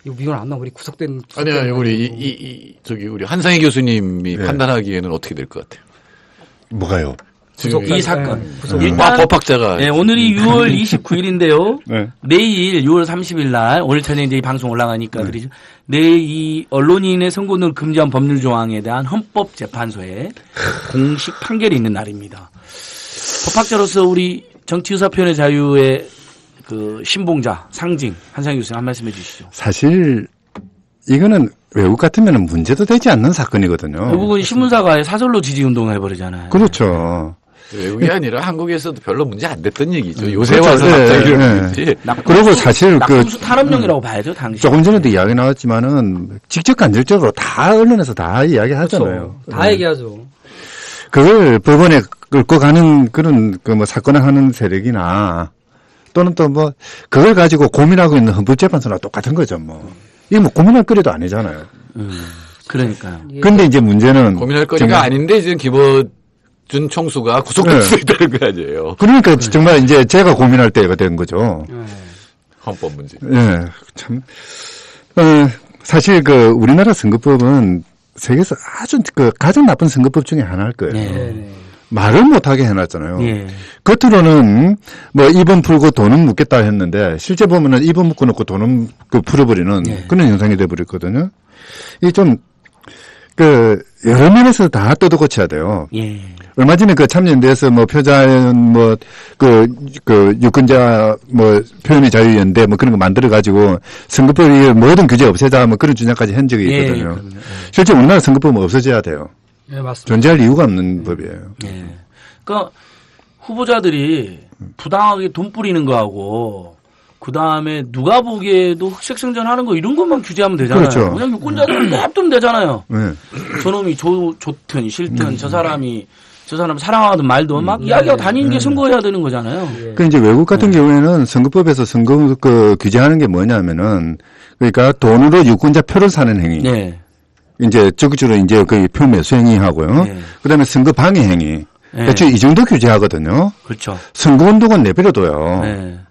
Speaker 9: 이건 안 나오고 우리 구속된.
Speaker 10: 아니요, 우리 우리 한상희 교수님이 판단하기에는 어떻게 될 것 같아요?
Speaker 11: 뭐가요?
Speaker 10: 지금
Speaker 8: 이 사건.
Speaker 10: 일단 법학자가.
Speaker 8: 네, 오늘이 6월 29일인데요.
Speaker 11: 네.
Speaker 8: 내일 6월 30일 날, 오늘 저녁 이제 이 방송 올라가니까 그러죠. 내일 이 언론인의 선거를 금지한 법률 조항에 대한 헌법재판소에 공식 판결이 있는 날입니다. 법학자로서 우리 정치의사 표현의 자유의 신봉자, 상징, 한상희 교수님 한 말씀 해 주시죠.
Speaker 11: 사실, 이거는 외국 같으면 문제도 되지 않는 사건이거든요.
Speaker 8: 외국은 신문사가 사설로 지지운동을 해버리잖아요.
Speaker 11: 그렇죠.
Speaker 10: 외국이 아니라 한국에서도 별로 문제 안 됐던 얘기죠. 요새 와서 갑자기 이런 문제.
Speaker 11: 그리고 사실
Speaker 8: 낙동수 탄압용이라고 봐야죠, 당시.
Speaker 11: 조금 전에도 이야기 나왔지만은 직접 간접적으로 다 언론에서 다 이야기하잖아요.
Speaker 9: 그렇죠. 다 얘기하죠.
Speaker 11: 그걸 법원에 끌고 가는 그런 사건을 하는 세력이나 또는 또 그걸 가지고 고민하고 있는 헌법재판소나 똑같은 거죠, 이게 고민할 거리도 아니잖아요.
Speaker 8: 그러니까요.
Speaker 11: 근데 이제 문제는
Speaker 10: 고민할 거리가 아닌데 지금 김어준 총수가 구속될 수 있다는 거 아니에요.
Speaker 11: 그러니까 정말 이제 제가 고민할 때가 된 거죠.
Speaker 10: 헌법 문제.
Speaker 11: 예, 참. 사실 우리나라 선거법은 세계에서 아주 가장 나쁜 선거법 중에 하나일 거예요.
Speaker 8: 네.
Speaker 11: 말을 못하게 해놨잖아요.
Speaker 8: 네.
Speaker 11: 겉으로는 입은 풀고 돈은 묻겠다 했는데 실제 보면은 입은 묶고 놓고 돈은 풀어버리는 그런 현상이 돼버렸거든요. 이게 좀 여러 면에서 다 뜯어 고쳐야 돼요.
Speaker 8: 예.
Speaker 11: 얼마 전에 참여연대에서 표자연 유권자 표현의 자유연대 그런 거 만들어 가지고 선거법이 모든 규제 없애자 그런 주장까지 한 적이 있거든요. 실제 우리나라 선거법은 없어져야 돼요.
Speaker 9: 네, 맞습니다.
Speaker 11: 존재할 이유가 없는 법이에요.
Speaker 8: 예. 그러니까 후보자들이 부당하게 돈 뿌리는 거하고 그 다음에 누가 보기에도 흑색성전하는 거 이런 것만 규제하면 되잖아요.
Speaker 11: 그렇죠.
Speaker 8: 그냥 유권자들은 냅두면 되잖아요.
Speaker 11: 네.
Speaker 8: 저놈이 좋든 싫든 저 사람이 사랑하든 말든 막 이야기하고 다니는 게 선거해야 되는 거잖아요.
Speaker 11: 그 이제 외국 같은 경우에는 선거법에서 선거 규제하는 게 뭐냐면은 그러니까 돈으로 유권자 표를 사는 행위.
Speaker 8: 네.
Speaker 11: 이제 적극적으로 이제 표 매수 행위 하고요. 그다음에 선거 방해 행위. 대충 이 정도 규제하거든요.
Speaker 8: 그렇죠.
Speaker 11: 선거운동은 내버려둬요.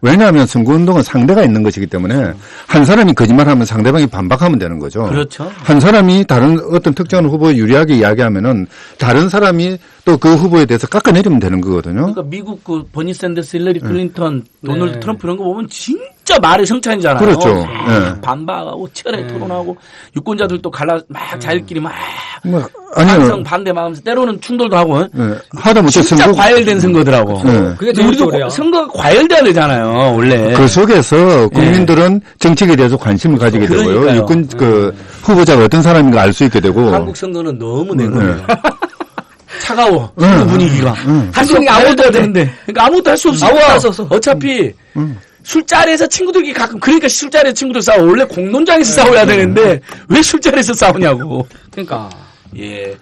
Speaker 11: 왜냐하면 선거운동은 상대가 있는 것이기 때문에 한 사람이 거짓말하면 상대방이 반박하면 되는 거죠.
Speaker 8: 그렇죠.
Speaker 11: 한 사람이 다른 어떤 특정한 후보에 유리하게 이야기하면은 다른 사람이 또 그 후보에 대해서 깎아내리면 되는 거거든요.
Speaker 8: 그러니까 미국 버니 샌더스, 힐러리 클린턴, 도널드 트럼프 이런 거 보면 진짜 말의 성찬이잖아요.
Speaker 11: 그렇죠.
Speaker 8: 반박하고 치열하게 토론하고 유권자들도 막 자기끼리 막
Speaker 11: 아니요.
Speaker 8: 반성 반대하면서 때로는 충돌도 하고.
Speaker 11: 하다못해
Speaker 8: 진짜 과열된 선거더라고.
Speaker 9: 그게 제일
Speaker 8: 우리도 선거가 과열돼야 되잖아요, 원래.
Speaker 11: 그 속에서 국민들은 정책에 대해서 관심을 가지게 되고요. 후보자가 어떤 사람인가 알 수 있게 되고.
Speaker 8: 한국 선거는 너무 냉정해요. 차가워. 그 분위기가. 할 수 없는 게 아무것도 해야 되는데. 그러니까 아무것도 할 수 없어. 어차피 술자리에서 친구들끼리 가끔 그러니까 술자리에서 친구들 싸워. 원래 공론장에서 싸워야 되는데 왜 술자리에서 싸우냐고.
Speaker 9: 그러니까.
Speaker 8: 예.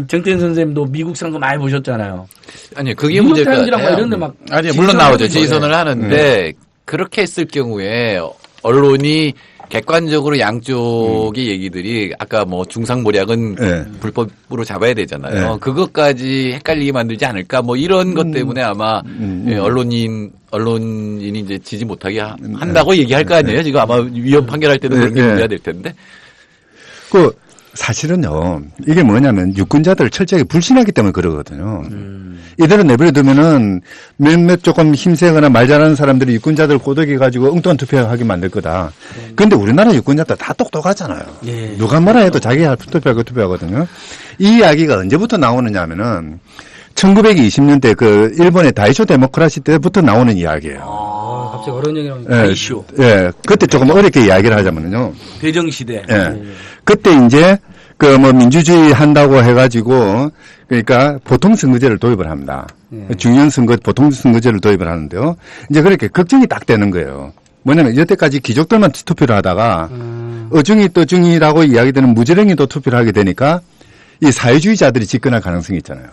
Speaker 8: 정태인 선생님도 미국 선거 많이 보셨잖아요.
Speaker 10: 아니, 그게 문제가
Speaker 8: 이런데 막
Speaker 10: 아니, 물론 나오죠. 지지선을 하는데 그렇게 했을 경우에 언론이 객관적으로 양쪽의 얘기들이 아까 뭐 중상모략은 불법으로 잡아야 되잖아요. 그것까지 헷갈리게 만들지 않을까 뭐 이런 것 때문에 아마 예, 언론인이 이제 지지 못하게 한다고 얘기할 거 아니에요. 지금 아마 위헌 판결할 때도 그런 게 문제가 될 텐데.
Speaker 11: 사실은요, 이게 뭐냐면 유권자들을 철저하게 불신하기 때문에 그러거든요. 이대로 내버려두면은 몇몇 조금 힘세거나 말 잘하는 사람들이 유권자들을 꼬드겨가지고 엉뚱한 투표하게 만들 거다. 근데 우리나라 유권자들 다 똑똑하잖아요.
Speaker 8: 예.
Speaker 11: 누가 뭐라 해도 자기가 투표하거든요. 이 이야기가 언제부터 나오느냐 하면은 1920년대 그 일본의 다이쇼 데모크라시 때부터 나오는 이야기예요.
Speaker 9: 갑자기 어려운 얘기를 하면
Speaker 8: 다이쇼.
Speaker 11: 예. 그때 조금 어렵게 이야기를 하자면요.
Speaker 8: 대정시대.
Speaker 11: 예. 그때 이제 그 뭐 민주주의 한다고 해가지고 그러니까 보통 선거제를 도입을 합니다. 중요한 선거 보통 선거제를 도입을 하는데요. 이제 그렇게 걱정이 딱 되는 거예요. 뭐냐면 여태까지 귀족들만 투표를 하다가 어중이 떠중이라고 이야기되는 무지랭이도 투표를 하게 되니까 이 사회주의자들이 집권할 가능성이 있잖아요.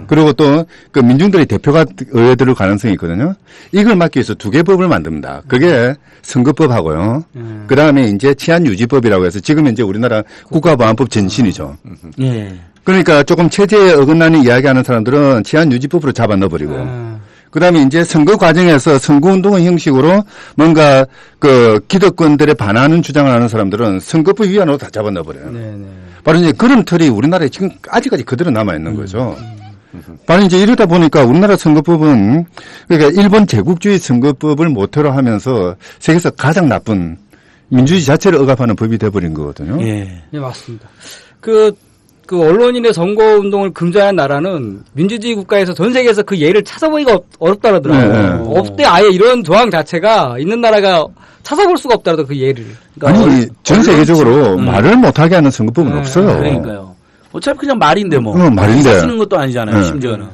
Speaker 11: 그리고 또 그 민중들의 대표가 의회들을 가능성이 있거든요. 이걸 막기 위해서 두 개 법을 만듭니다. 그게 선거법하고요. 그 다음에 이제 치안유지법이라고 해서 지금 이제 우리나라 국가보안법 전신이죠.
Speaker 8: 예.
Speaker 11: 그러니까 조금 체제에 어긋나는 이야기하는 사람들은 치안유지법으로 잡아 넣어버리고. 그 다음에 이제 선거 과정에서 선거운동의 형식으로 뭔가 그 기득권들에 반하는 주장을 하는 사람들은 선거법 위반으로 다 잡아 넣어버려요. 바로 이제 그런 틀이 우리나라에 지금 아직까지 그대로 남아있는 거죠. 바로 이제 이러다 보니까 우리나라 선거법은 그러니까 일본 제국주의 선거법을 모토로 하면서 세계에서 가장 나쁜 민주주의 자체를 억압하는 법이 돼버린 거거든요.
Speaker 9: 예, 맞습니다. 그 언론인의 선거운동을 금지하는 나라는 민주주의 국가에서 전 세계에서 그 예를 찾아보기가 어렵다 그러더라고요. 없대 아예 이런 조항 자체가 있는 나라가 찾아볼 수가 없다라도 그 예를.
Speaker 11: 그러니까 아니, 전 세계적으로 말을 못하게 하는 선거법은 없어요.
Speaker 8: 그러니까요. 어차피 그냥 말인데 뭐.
Speaker 11: 말인데.
Speaker 8: 쓰는 것도 아니잖아요. 심지어는.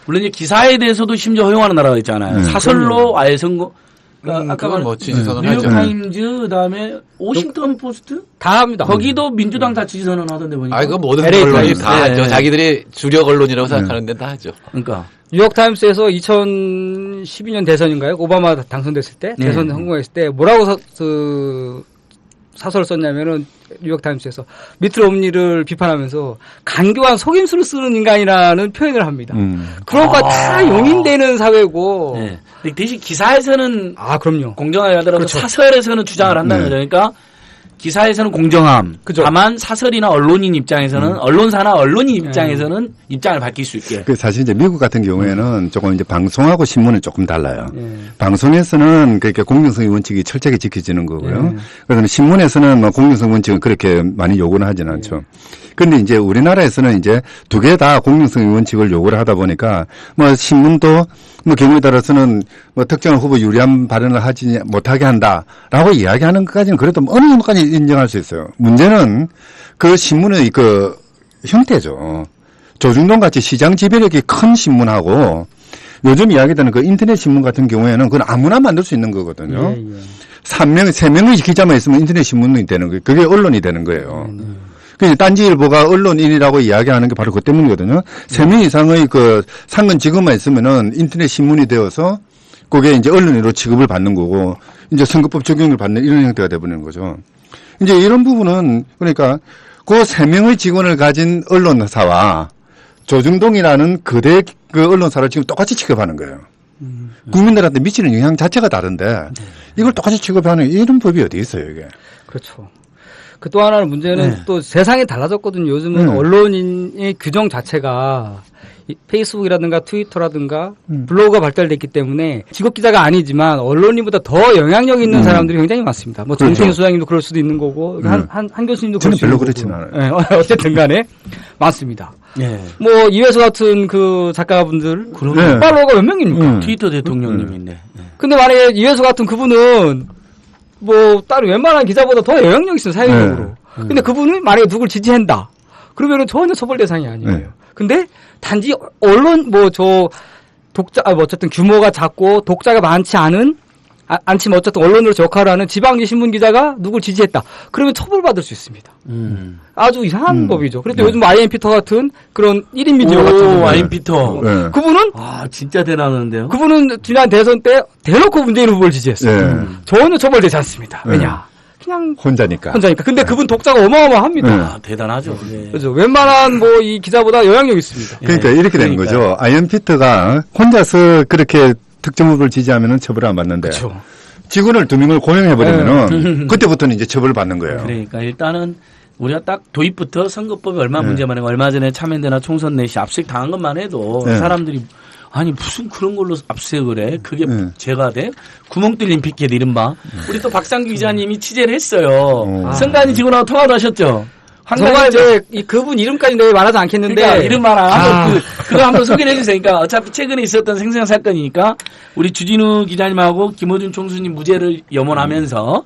Speaker 8: 물론 이제 기사에 대해서도 심지어 허용하는 나라가 있잖아요. 사설로 아예 선거. 그러니까 아까
Speaker 10: 뭐 지지선언
Speaker 8: 뉴욕 타임즈 그다음에 워싱턴 포스트
Speaker 9: 다 합니다.
Speaker 8: 거기도 민주당 다 지지선언 하던데 보니까.
Speaker 10: 아 이거 모든 언론이 다 하죠. 자기들이 주력 언론이라고 생각하는 데 다 하죠.
Speaker 8: 그러니까
Speaker 9: 뉴욕 타임스에서 2012년 대선인가요? 오바마 당선됐을 때 대선 성공했을 때 뭐라고 사설을 썼냐면은 뉴욕 타임스에서 미트 롬니를 비판하면서 간교한 속임수를 쓰는 인간이라는 표현을 합니다. 그런 거 다 용인되는 사회고.
Speaker 8: 네. 대신 기사에서는
Speaker 9: 그럼요.
Speaker 8: 공정하게 하더라도
Speaker 9: 그렇죠.
Speaker 8: 사설에서는 주장을 한다는 거죠. 그러니까 기사에서는 공정함.
Speaker 9: 그죠.
Speaker 8: 다만 사설이나 언론인 입장에서는 언론사나 언론인 입장에서는 입장을 밝힐 수 있게.
Speaker 11: 그 사실 이제 미국 같은 경우에는 조금 이제 방송하고 신문은 조금 달라요. 방송에서는 그러니까 공정성의 원칙이 철저하게 지켜지는 거고요. 그래서 신문에서는 뭐 공정성 원칙은 그렇게 많이 요구는 하지는 않죠. 그런데 이제 우리나라에서는 이제 두 개 다 공정성의 원칙을 요구를 하다 보니까 뭐 신문도 뭐 경우에 따라서는 뭐 특정한 후보 유리한 발언을 하지 못하게 한다라고 이야기하는 것까지는 그래도 어느 정도까지 인정할 수 있어요. 문제는 그 신문의 그 형태죠. 조중동 같이 시장 지배력이 큰 신문하고 요즘 이야기되는 그 인터넷 신문 같은 경우에는 그건 아무나 만들 수 있는 거거든요. 3명의 기자만 있으면 인터넷 신문이 되는 거예요. 그게 언론이 되는 거예요. 그래서 딴지일보가 언론인이라고 이야기하는 게 바로 그 때문이거든요. 3명 이상의 그 상근 직업만 있으면은 인터넷 신문이 되어서 그게 이제 언론인으로 취급을 받는 거고 이제 선거법 적용을 받는 이런 형태가 되어버리는 거죠. 이제 이런 부분은 그러니까 그 3명의 직원을 가진 언론사와 조중동이라는 거대 그 언론사를 지금 똑같이 취급하는 거예요. 국민들한테 미치는 영향 자체가 다른데 이걸 똑같이 취급하는 이런 법이 어디 있어요, 이게.
Speaker 9: 그렇죠. 그 또 하나는 문제는 또 세상이 달라졌거든요. 요즘은 언론인의 규정 자체가 페이스북이라든가 트위터라든가 블로그가 발달됐기 때문에 직업 기자가 아니지만 언론인보다 더 영향력 있는 사람들이 굉장히 많습니다. 뭐
Speaker 11: 그렇죠.
Speaker 9: 정태인 수장님도 그럴 수도 있는 거고 한 교수님도
Speaker 11: 저는
Speaker 9: 그럴
Speaker 11: 별로
Speaker 9: 수도 있는 거고.
Speaker 11: 그렇지는 않아요.
Speaker 9: 네, 어쨌든 간에 많습니다. 뭐 이회수 같은 그 작가분들 팔로워가 몇 명입니까?
Speaker 8: 트위터 대통령님인데.
Speaker 9: 근데 만약에 이회수 같은 그분은 뭐 다른 웬만한 기자보다 더 영향력 있어요, 사회적으로. 근데 그분이 만약에 누굴 지지한다. 그러면은 전혀 처벌 대상이 아니에요. 근데 단지 언론 독자 어쨌든 규모가 작고 독자가 많지 않지만 어쨌든 언론으로 역할을 하는 지방지 신문 기자가 누굴 지지했다. 그러면 처벌받을 수 있습니다. 아주 이상한 법이죠. 그래서 요즘 아이엠 피터 같은 그런 1인 미디어 같은
Speaker 8: 아이엠 피터.
Speaker 9: 그분은
Speaker 8: 진짜 대단한데요.
Speaker 9: 그분은 지난 대선 때 대놓고 문재인 후보를 지지했어요. 전혀 처벌되지 않습니다. 왜냐? 그냥
Speaker 11: 혼자니까.
Speaker 9: 근데 그분 독자가 어마어마합니다.
Speaker 8: 대단하죠.
Speaker 9: 그렇죠. 웬만한 이 기자보다 영향력 있습니다.
Speaker 11: 그러니까 이렇게 되는 거죠. 아이엠 피터가 혼자서 그렇게 특정 후보를 지지하면은 처벌을 안 받는데.
Speaker 9: 그렇죠.
Speaker 11: 직원을 2명을 고용해버리면은 그때부터는 이제 처벌을 받는 거예요.
Speaker 8: 그러니까 일단은 우리가 딱 도입부터 선거법이 얼마나 문제가 많은 거 얼마 전에 참여연대나 총선 내시 압수수색 당한 것만 해도 사람들이 아니 무슨 그런 걸로 압수수색을 해? 그게 죄가 돼? 구멍 뚫린 피켓 이른바. 우리 또 박상규 기자님이 취재를 했어요. 선관위 직원하고 통화도 하셨죠?
Speaker 9: 정말 그분 이름까지 내가 말하지 않겠는데.
Speaker 8: 그러니까 이름만 그거 한번 소개해 주세요. 그러니까 어차피 최근에 있었던 생생 사건이니까 우리 주진우 기자님하고 김어준 총수님 무죄를 염원하면서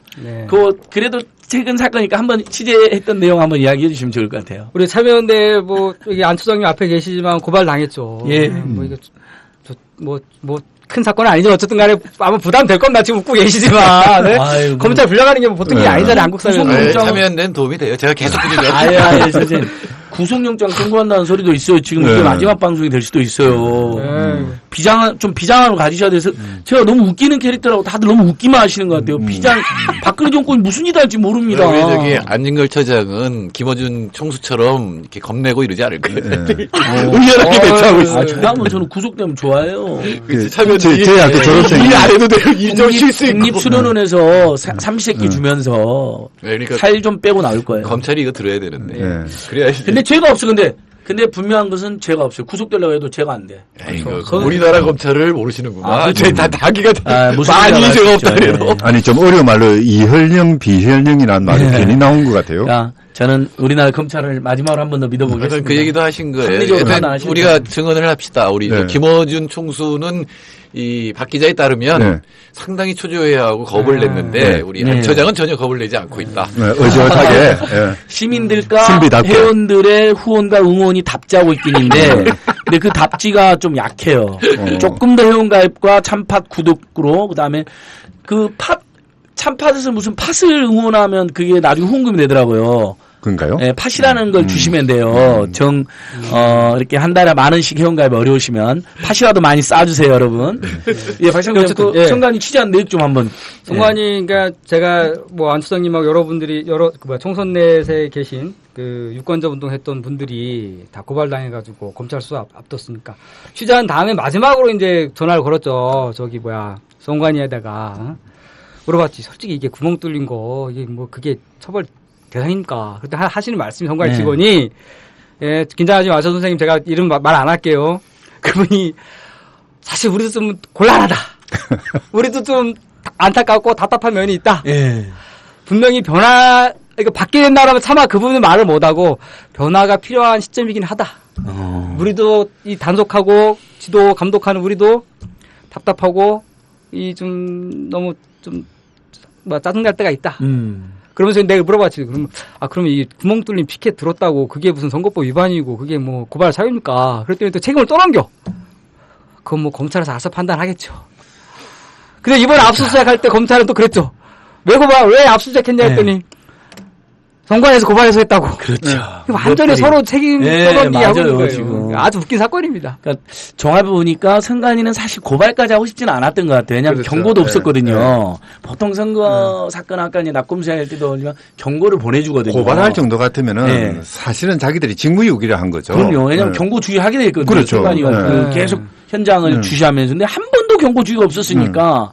Speaker 8: 그래도 최근 사건이니까 한번 취재했던 내용 한번 이야기해 주시면 좋을 것 같아요.
Speaker 9: 우리 참여연대 여기 안초장님 앞에 계시지만 고발 당했죠.
Speaker 8: 예.
Speaker 9: 이게 큰 사건은 아니죠. 어쨌든 간에 아마 부담될 겁니다. 지금 웃고 계시지만. 네? 검찰 불려가는 게 보통 일이 아니잖아요. 한국 사회에서.
Speaker 10: 참여연대는 도움이 돼요. 제가 계속 드리죠.
Speaker 8: 아예 선생님. 구속영장 청구한다는 소리도 있어요. 지금 이게 마지막 방송이 될 수도 있어요. 비장함을 가지셔야 돼서 제가 너무 웃기는 캐릭터라고 다들 너무 웃기만 하시는 것 같아요. 박근혜 정권이 무슨 일을 할지 모릅니다.
Speaker 10: 우리 저기 안진걸 처장은 김어준 총수처럼 이렇게 겁내고 이러지 않을 거예요. 의연하게 대처하고 있어요.
Speaker 8: 그다음은 저는 구속되면 좋아요.
Speaker 11: 제 학교 졸업생
Speaker 10: 일 안 해도 돼요. 일 좀 쉴 수 있고.
Speaker 8: 국립수련원에서 삼시세끼 주면서
Speaker 10: 그러니까
Speaker 8: 살 좀 빼고 나올 거예요.
Speaker 10: 검찰이 이거 들어야 되는데. 그래야.
Speaker 8: 근데 죄가 없어. 근데 분명한 것은 죄가 없어요. 구속되려고 해도 죄가 안 돼.
Speaker 10: 우리나라 검찰을 모르시는구나. 자기가
Speaker 8: 무슨
Speaker 10: 많이 죄가 없다래요.
Speaker 11: 아니 좀 어려운 말로 이혈령 비혈령이라는 말이 괜히 나온 것 같아요.
Speaker 8: 저는 우리나라 검찰을 마지막으로 한 번 더 믿어보겠습니다.
Speaker 10: 그 얘기도 하신 거예요. 우리가 증언을 합시다. 우리 김어준 총수는 이 박 기자에 따르면 상당히 초조해하고 겁을 냈는데 우리 안 처장은 전혀 겁을 내지 않고 있다.
Speaker 11: 의젓하게
Speaker 8: 시민들과
Speaker 11: 신비답게.
Speaker 8: 회원들의 후원과 응원이 답지하고 있긴 한데 근데 그 답지가 좀 약해요. 조금 더 회원가입과 참팟 구독으로 그다음에 참팟에서 무슨 팟을 응원하면 그게 나중에 후원금이 되더라고요.
Speaker 11: 그런가요?
Speaker 8: 네, 팟이라는 걸 주시면 돼요. 이렇게 한 달에 만 원씩 회원가입 어려우시면 팟이라도 많이 싸주세요, 여러분. 예, 박상규 선관위 취재한 내용 좀 한번.
Speaker 9: 선관위, 그러니까 제가 안초장님하고 여러분들이 총선 내에 계신 유권자 운동했던 분들이 다 고발당해가지고 검찰 수사 앞뒀으니까 취재한 다음에 마지막으로 이제 전화를 걸었죠. 선관위에다가 물어봤지. 솔직히 이게 구멍 뚫린 거 이게 그게 처벌 대상입니까? 그때 하시는 말씀이 선관위 직원이 긴장하지 마셔 선생님 제가 이름 말 안 할게요. 그분이 사실 우리도 좀 곤란하다. 우리도 좀 안타깝고 답답한 면이 있다. 분명히 이거 받게 된다라면 차마 그분은 말을 못하고 변화가 필요한 시점이긴 하다. 우리도 이 단속하고 지도 감독하는 우리도 답답하고 너무 짜증날 때가 있다. 그러면서 내가 물어봤지. 그러면 이 구멍 뚫린 피켓 들었다고 그게 무슨 선거법 위반이고 그게 고발 사유입니까? 그랬더니 또 책임을 떠넘겨. 그건 검찰에서 알아서 판단하겠죠. 근데 이번에 압수수색 할 때 검찰은 또 그랬죠. 왜 압수수색 했냐 했더니 선관위에서 고발해서 했다고.
Speaker 8: 그렇죠.
Speaker 9: 완전히 서로 책임 떠넘기 하고 있는 거예요.
Speaker 8: 지금.
Speaker 9: 아주 웃긴 사건입니다.
Speaker 8: 그러니까 종합해 보니까 선관위는 사실 고발까지 하고 싶지는 않았던 것 같아요. 왜냐하면 경고도 없었거든요. 보통 선거 사건 아까 낙검수사 할 때도 경고를 보내주거든요.
Speaker 11: 고발할 정도 같으면은 사실은 자기들이 직무유기를 한 거죠.
Speaker 8: 그럼요. 왜냐하면 경고 주의하게 돼 있거든요.
Speaker 11: 그렇죠.
Speaker 8: 선관위가 계속 현장을 주시하면서 근데 한 번도 경고 주의가 없었으니까.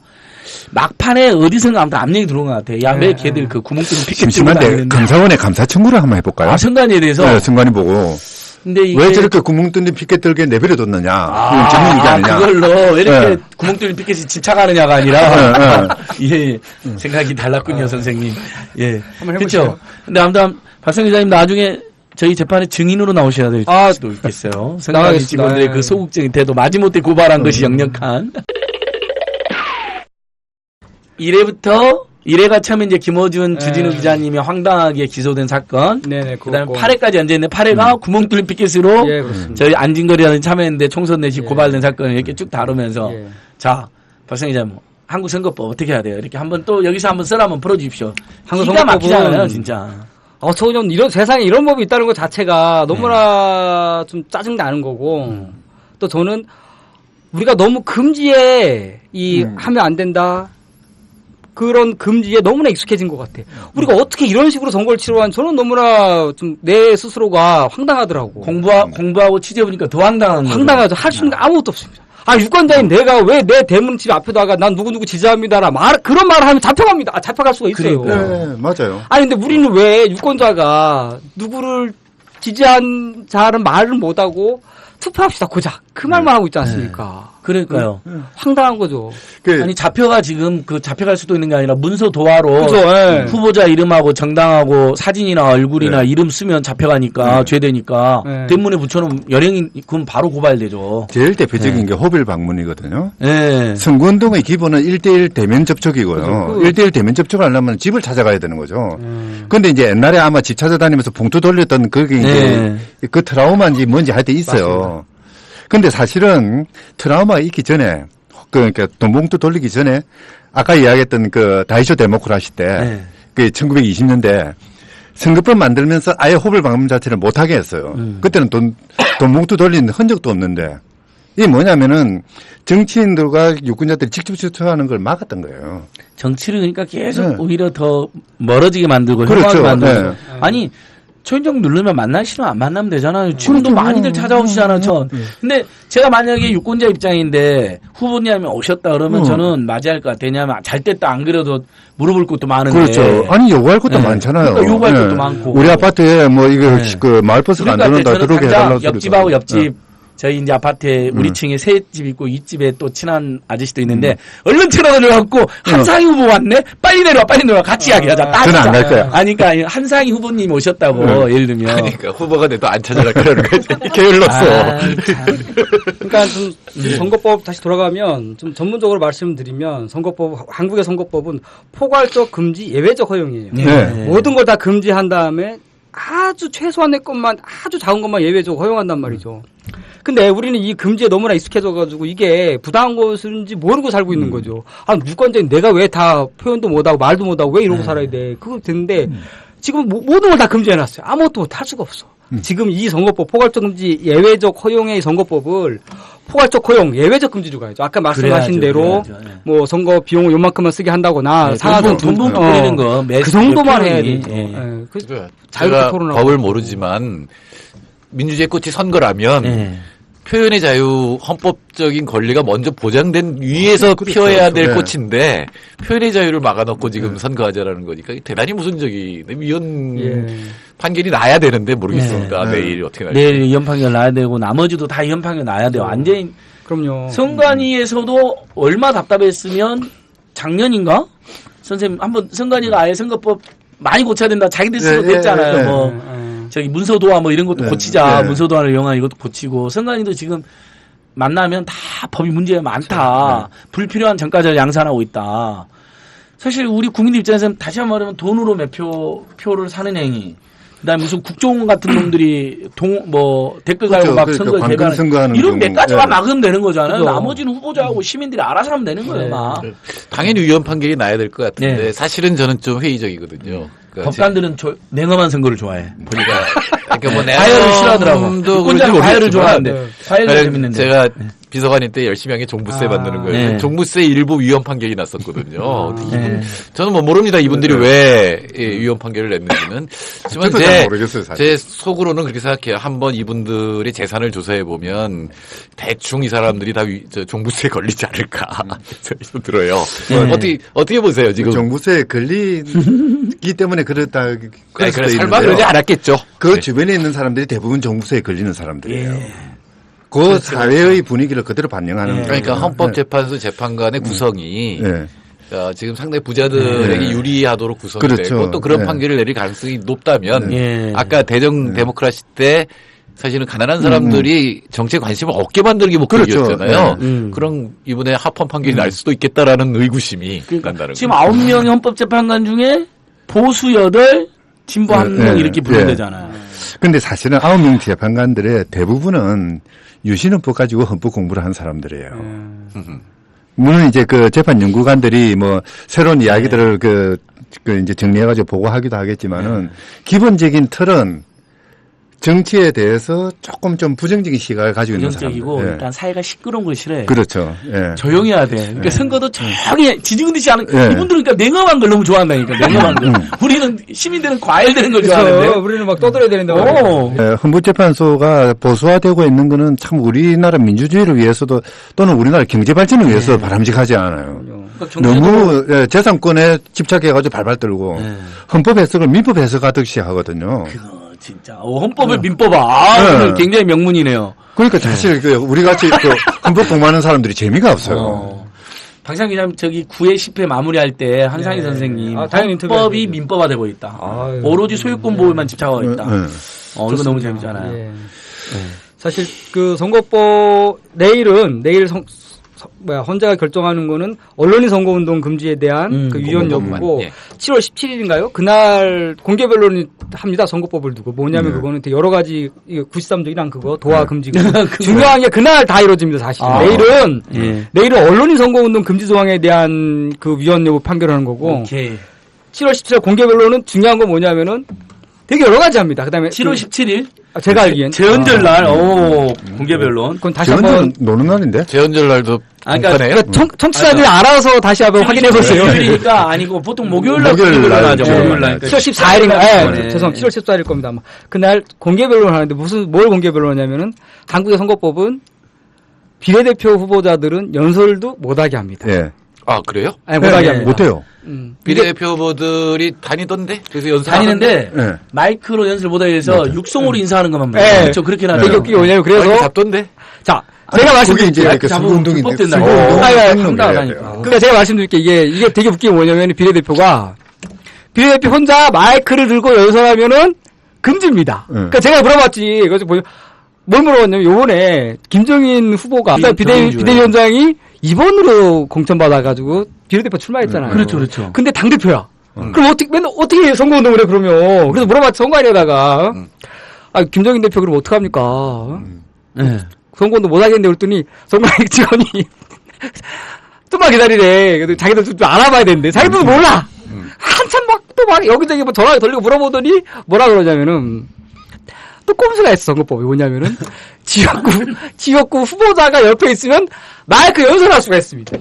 Speaker 8: 막판에 어디선가 아무튼 압력이 들어온 것 같아요. 왜 걔들 구멍 뚫린 피켓
Speaker 11: 심심한데 감사원에 감사 청구를 한번 해볼까요?
Speaker 8: 선관위에 대해서?
Speaker 11: 네, 선관위 보고. 근데 왜 저렇게 구멍 뚫린 피켓 들게 내버려뒀느냐? 이건 아니냐?
Speaker 8: 그걸로 왜 이렇게 구멍 뚫린 피켓이 집착하느냐가 아니라 생각이 달랐군요, 선생님.
Speaker 9: 한번
Speaker 8: 그렇죠. 근데 아무튼 박상 기자님 나중에 저희 재판에 증인으로 나오셔야 될 수도 있겠어요. 선관위 직원들의 소극적인 태도 마지못해 고발한 것이 역력한. 1회부터 1회가 처음에 이제 김어준 주진우 기자님이 황당하게 기소된 사건.
Speaker 9: 네네.
Speaker 8: 그다음에 8회까지 연재했는데 8회가 구멍 뚫린 피켓으로 저희 안진거리라는 참여했는데 총선 내시 고발된 사건을 이렇게 쭉 다루면서 자, 박성 기자 뭐 한국 선거법 어떻게 해야 돼요? 이렇게 한번 또 여기서 한번 썰 한번 풀어주십시오.
Speaker 9: 한국
Speaker 8: 기가 막히잖아요, 진짜.
Speaker 9: 저는 이런 세상에 이런 법이 있다는 것 자체가 너무나 좀 짜증 나는 거고 또 저는 우리가 너무 금지에 하면 안 된다. 그런 금지에 너무나 익숙해진 것 같아. 우리가 어떻게 이런 식으로 선거를 치러한 저는 너무나 좀 내 스스로가 황당하더라고.
Speaker 8: 공부하고 취재해보니까 더
Speaker 9: 황당하죠. 할 수 있는 게 아무것도 없습니다. 유권자인 내가 왜 내 대문집 앞에다가 난 누구누구 지지합니다라 그런 말을 하면 잡혀갑니다. 잡혀갈 수가 있어요.
Speaker 11: 네, 맞아요.
Speaker 9: 근데 우리는 왜 유권자가 누구를 지지한 자는 말을 못하고 투표합시다 고작 그 말만 하고 있지 않습니까?
Speaker 8: 그러니까요.
Speaker 9: 황당한 거죠.
Speaker 8: 아니 자표가 지금 잡혀갈 수도 있는 게 아니라 문서 도화로
Speaker 9: 그렇죠,
Speaker 8: 후보자 이름하고 정당하고 사진이나 얼굴이나 이름 쓰면 잡혀가니까 죄되니까 대문에 붙여놓으면 연예인 그럼 바로 고발되죠.
Speaker 11: 제일 대표적인 게 호빌 방문이거든요.
Speaker 8: 네.
Speaker 11: 선거운동의 기본은 1대1 대면 접촉이고요. 1대1 대면 접촉을 하려면 집을 찾아가야 되는 거죠. 그런데 이제 옛날에 아마 집 찾아다니면서 봉투 돌렸던 그게 이제 그 트라우마인지 뭔지 하여튼 있어요. 맞습니다. 근데 사실은 트라우마가 있기 전에 그러니까 돈봉투 돌리기 전에 아까 이야기했던 그 다이쇼 데모크라시 때 그 1920년대 선거법 만들면서 아예 호불 방문 자체를 못하게 했어요. 그때는 돈봉투 돌린 흔적도 없는데 이게 뭐냐면은 정치인들과 유권자들이 직접 접촉하는 걸 막았던 거예요.
Speaker 8: 정치를 그러니까 계속 오히려 더 멀어지게 만들고
Speaker 11: 그렇죠.
Speaker 8: 혐오하게 만들고 아니 초인종 누르면 만나기 싫으면 안 만나면 되잖아요. 지금도 많이들 찾아오시잖아요. 근데 제가 만약에 유권자 입장인데 후보님이 오셨다 그러면 저는 맞이할 것 같아요. 왜냐하면 잘 됐다 안 그래도 물어볼 것도 많은데.
Speaker 11: 그렇죠. 아니 요구할 것도 많잖아요.
Speaker 8: 그러니까 요구할 것도 많고.
Speaker 11: 우리 아파트에 뭐 이거 그 마을버스가 안 들어온다 들어오게 해달라고.
Speaker 8: 옆집하고 옆집 저희 이제 아파트에 우리 층에 세 집 있고 이 집에 또 친한 아저씨도 있는데 얼른 틀어내려갖고 한상희 후보 왔네? 빨리 내려와 같이 이야기하자.
Speaker 11: 저는 안 갈 거야.
Speaker 8: 아니 그러니까 한상희 후보님 오셨다고 예를 들면.
Speaker 10: 그러니까 후보가 돼도 안 찾아라 그러는 거지. 게을렀어.
Speaker 9: 그러니까 좀 선거법 다시 돌아가면 좀 전문적으로 말씀드리면 한국의 선거법은 포괄적 금지 예외적 허용이에요. 모든 걸 다 금지한 다음에 아주 최소한의 것만 아주 작은 것만 예외적으로 허용한단 말이죠. 근데 우리는 이 금지에 너무나 익숙해져가지고 이게 부당한 것인지 모르고 살고 있는 거죠. 유권자인 내가 왜 다 표현도 못하고 말도 못하고 왜 이러고 살아야 돼. 그거 됐는데 지금 모든 걸 다 금지해놨어요. 아무것도 못할 수가 없어. 지금 이 선거법 포괄적 금지 예외적 허용의 선거법을 포괄적 허용 예외적 금지로 가야죠. 아까 말씀하신 대로 뭐 선거 비용을 요만큼만 쓰게 한다거나 상하선
Speaker 8: 돈 뿌리는 거
Speaker 9: 그 정도만 해야 돼.
Speaker 10: 제가 법을 모르지만 민주주의 꽃이 선거라면 표현의 자유 헌법적인 권리가 먼저 보장된 위에서 피어야 될 꽃인데 표현의 자유를 막아놓고 지금 선거하자라는 거니까 대단히 모순적인 위헌 판결이 나야 되는데 모르겠습니다. 내일 어떻게 날지.
Speaker 8: 내일 위헌 판결 나야 되고 나머지도 다 위헌 판결 나야 돼요. 완전히
Speaker 9: 그럼요.
Speaker 8: 선관위에서도 얼마 답답했으면 작년인가 선생님 한번 선관위가 아예 선거법 많이 고쳐야 된다. 자기들 스스로 냈잖아요. 저기 문서도화 뭐 이런 것도 고치자. 문서도화를 이용한 이것도 고치고 선관위도 지금 만나면 다 법이 문제가 많다. 불필요한 정가를 양산하고 있다. 사실 우리 국민들 입장에서는 다시 한번 말하면 돈으로 표를 사는 행위. 그다음에 무슨 국정원 같은 놈들이 댓글 달고 막 선거 개발 이런 몇 가지만 막으면 되는 거잖아요. 그렇죠. 나머지는 후보자하고 시민들이 알아서 하면 되는 거예요. 막.
Speaker 10: 당연히 위헌 판결이 나야 될 것 같은데 사실은 저는 좀 회의적이거든요. 그러니까
Speaker 8: 법관들은 냉엄한 선거를 좋아해.
Speaker 10: 보니까 그러니까 뭐
Speaker 8: 과열을 싫어하더라고. 유권자는 과열을 좋아하는데 과열이 재밌는데.
Speaker 10: 제가 비서관일 때 열심히 한 게 종부세 받는 거예요. 종부세 일부 위헌 판결이 났었거든요. 저는 뭐 모릅니다. 이분들이 왜 위헌 판결을 냈는지는. 하지만 제 속으로는 그렇게 생각해요. 한번 이분들의 재산을 조사해 보면 대충 이 사람들이 다 종부세에 걸리지 않을까 생각이 들어요. 어떻게 보세요 지금?
Speaker 11: 종부세에 걸리기 때문에 그렇다.
Speaker 10: 설마 그러지 않았겠죠.
Speaker 11: 그 주변에 있는 사람들이 대부분 종부세에 걸리는 사람들이에요. 그 사회의 분위기를 그대로 반영하는.
Speaker 10: 그러니까 헌법재판소 재판관의 구성이 지금 상당히 부자들에게 유리하도록 구성이 되고 또 그런 판결을 내릴 가능성이 높다면 아까 데모크라시 때 사실은 가난한 사람들이 정치에 관심을 없게 만들기 목적이었잖아요.
Speaker 11: 그렇죠.
Speaker 10: 그럼 이번에 합헌 판결이 날 수도 있겠다라는 의구심이 난다는
Speaker 8: 지금
Speaker 10: 거예요.
Speaker 8: 9명의 헌법재판관 중에 보수 8, 진보 1명 이렇게 분류되잖아요.
Speaker 11: 근데 사실은 9명 재판관들의 대부분은 유신헌법 가지고 헌법 공부를 한 사람들이에요. 물론 이제 그 재판 연구관들이 뭐 새로운 이야기들을 그 이제 정리해가지고 보고하기도 하겠지만은 기본적인 틀은 정치에 대해서 조금 좀 부정적인 시각을 가지고 있는
Speaker 8: 부정적이고
Speaker 11: 사람들.
Speaker 8: 일단 사회가 시끄러운 걸 싫어해.
Speaker 11: 그렇죠. 예.
Speaker 8: 조용해야 돼. 그러니까 선거도 조용히 지지근듯이 하는
Speaker 11: 예.
Speaker 8: 이분들은 그러니까 냉엄한 걸 너무 좋아한다니까. 냉엄한 걸. 우리는 시민들은 과열되는 걸 좋아하는데.
Speaker 9: 우리는 막 떠들어야 되는데.
Speaker 11: 헌법재판소가 보수화되고 있는 거는 참 우리나라 민주주의를 위해서도 또는 우리나라 경제 발전을 위해서 바람직하지 않아요.
Speaker 8: 그러니까
Speaker 11: 너무 재산권에 집착해가지고 발발 떨고 헌법 해석을 민법 해석하듯이 하거든요.
Speaker 8: 진짜 헌법을 민법아. 오늘 굉장히 명문이네요.
Speaker 11: 그러니까 사실 우리 같이 헌법 공부하는 사람들이 재미가 없어요.
Speaker 8: 박상 기자님 저기 9회 10회 마무리할 때 한상희 선생님 헌법이 민법화되고 있다. 오로지 소유권 보호에만 집착하고 있다. 이거 너무 재밌잖아요.
Speaker 9: 사실 그 선거법 내일 헌재가 결정하는 거는 언론인 선거운동 금지에 대한 그 위헌 여부고 7월 17일인가요? 그날 공개 변론을 합니다. 선거법을 두고 뭐냐면 그거는 되게 여러 가지 93조 1항 그거 도하 금지고 중요한 게 그날 다 이루어집니다. 사실 내일은 언론인 선거운동 금지 조항에 대한 그 위헌 여부 판결하는 거고 7월 17일 공개 변론은 중요한 건 뭐냐면은 되게 여러 가지 합니다. 그다음에
Speaker 8: 7월 17일
Speaker 9: 제가 알기엔
Speaker 8: 재헌절 날 공개 변론.
Speaker 9: 그건 다시 한번
Speaker 11: 노는 날인데
Speaker 10: 재헌절 날도
Speaker 9: 그러니까 청취자들이 알아서 다시 한번 확인해 보세요.
Speaker 8: 일요일이니까 아니고 보통 목요일 날
Speaker 11: 목요일 날
Speaker 8: 하죠. 목요일 날.
Speaker 9: 7월 14일인가? 죄송합니다. 7월 14일일 겁니다. 아마. 그날 공개 변론을 하는데 뭘 공개 변론하냐면은 한국의 선거법은 비례대표 후보자들은 연설도 못하게 합니다.
Speaker 11: 예.
Speaker 10: 아 그래요?
Speaker 9: 아니 못하게 합니다.
Speaker 11: 못해요.
Speaker 10: 비례대표 후보들이 다니던데? 그래서 연습
Speaker 8: 다니는데 마이크로 연습을 못하게 해서 육성으로 인사하는 것만 봐요. 그렇죠. 그렇게 나죠.
Speaker 9: 되게 웃기게 뭐냐면 그래서
Speaker 10: 잡던데?
Speaker 9: 자 제가 말씀드릴게요.
Speaker 11: 이렇게 선거운동인데
Speaker 9: 그러니까 제가 말씀드릴게요. 이게 되게 웃기게 뭐냐면 비례대표 혼자 마이크를 들고 연설하면은 금지입니다. 그러니까 제가 물어봤지. 그래서 뭘 물어봤냐면 요번에 김정인 후보가 비대위원장이 2번으로 공천받아가지고 비례대표 출마했잖아요.
Speaker 8: 그렇죠.
Speaker 9: 근데 당대표야. 그럼 어떻게 선거운동을 해, 그러면. 그래서 물어봤지, 선관위에다가. 김정인 대표 그럼 어떡합니까? 선거운동 못하겠는데 그랬더니 선관위 직원이 좀만 기다리래. 그래도 자기들 좀 알아봐야 되는데. 자기들도 몰라! 한참 여기저기 전화를 돌리고 물어보더니 뭐라 그러냐면은 또 꼼수가 있어, 선거법이. 뭐냐면은 지역구 후보자가 옆에 있으면 마이크 연설할 수가 있습니다.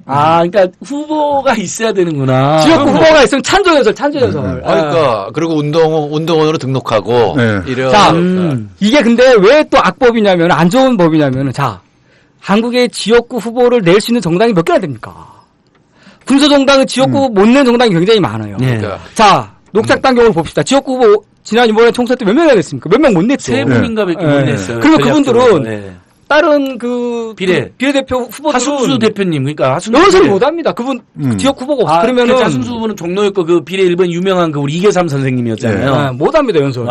Speaker 8: 그러니까 후보가 있어야 되는구나.
Speaker 9: 지역구 후보가 있으면 찬조 연설.
Speaker 10: 그러니까 그리고 운동원으로 등록하고
Speaker 9: 자, 이게 근데 왜 또 악법이냐면 안 좋은 법이냐면은 한국의 지역구 후보를 낼 수 있는 정당이 몇 개나 됩니까? 군소정당은 지역구 못 낸 정당이 굉장히 많아요. 자, 녹색당 경우를 봅시다. 지역구 후보 지난 이번에 총선 때 몇 명이나 됐습니까? 몇 명 못 냈죠.
Speaker 8: 3분인가 밖에 못 냈어요.
Speaker 9: 그리고 그분들은 다른 비례대표 후보들은
Speaker 8: 하승수 대표님, 그러니까 하승수
Speaker 9: 연설을 못 합니다. 그분 지역 후보가 없어. 그러면은
Speaker 8: 하승수 후보는 종로였고 그 비례 1번 유명한 그 우리 이계삼 선생님이었잖아요.
Speaker 9: 못 합니다, 연설.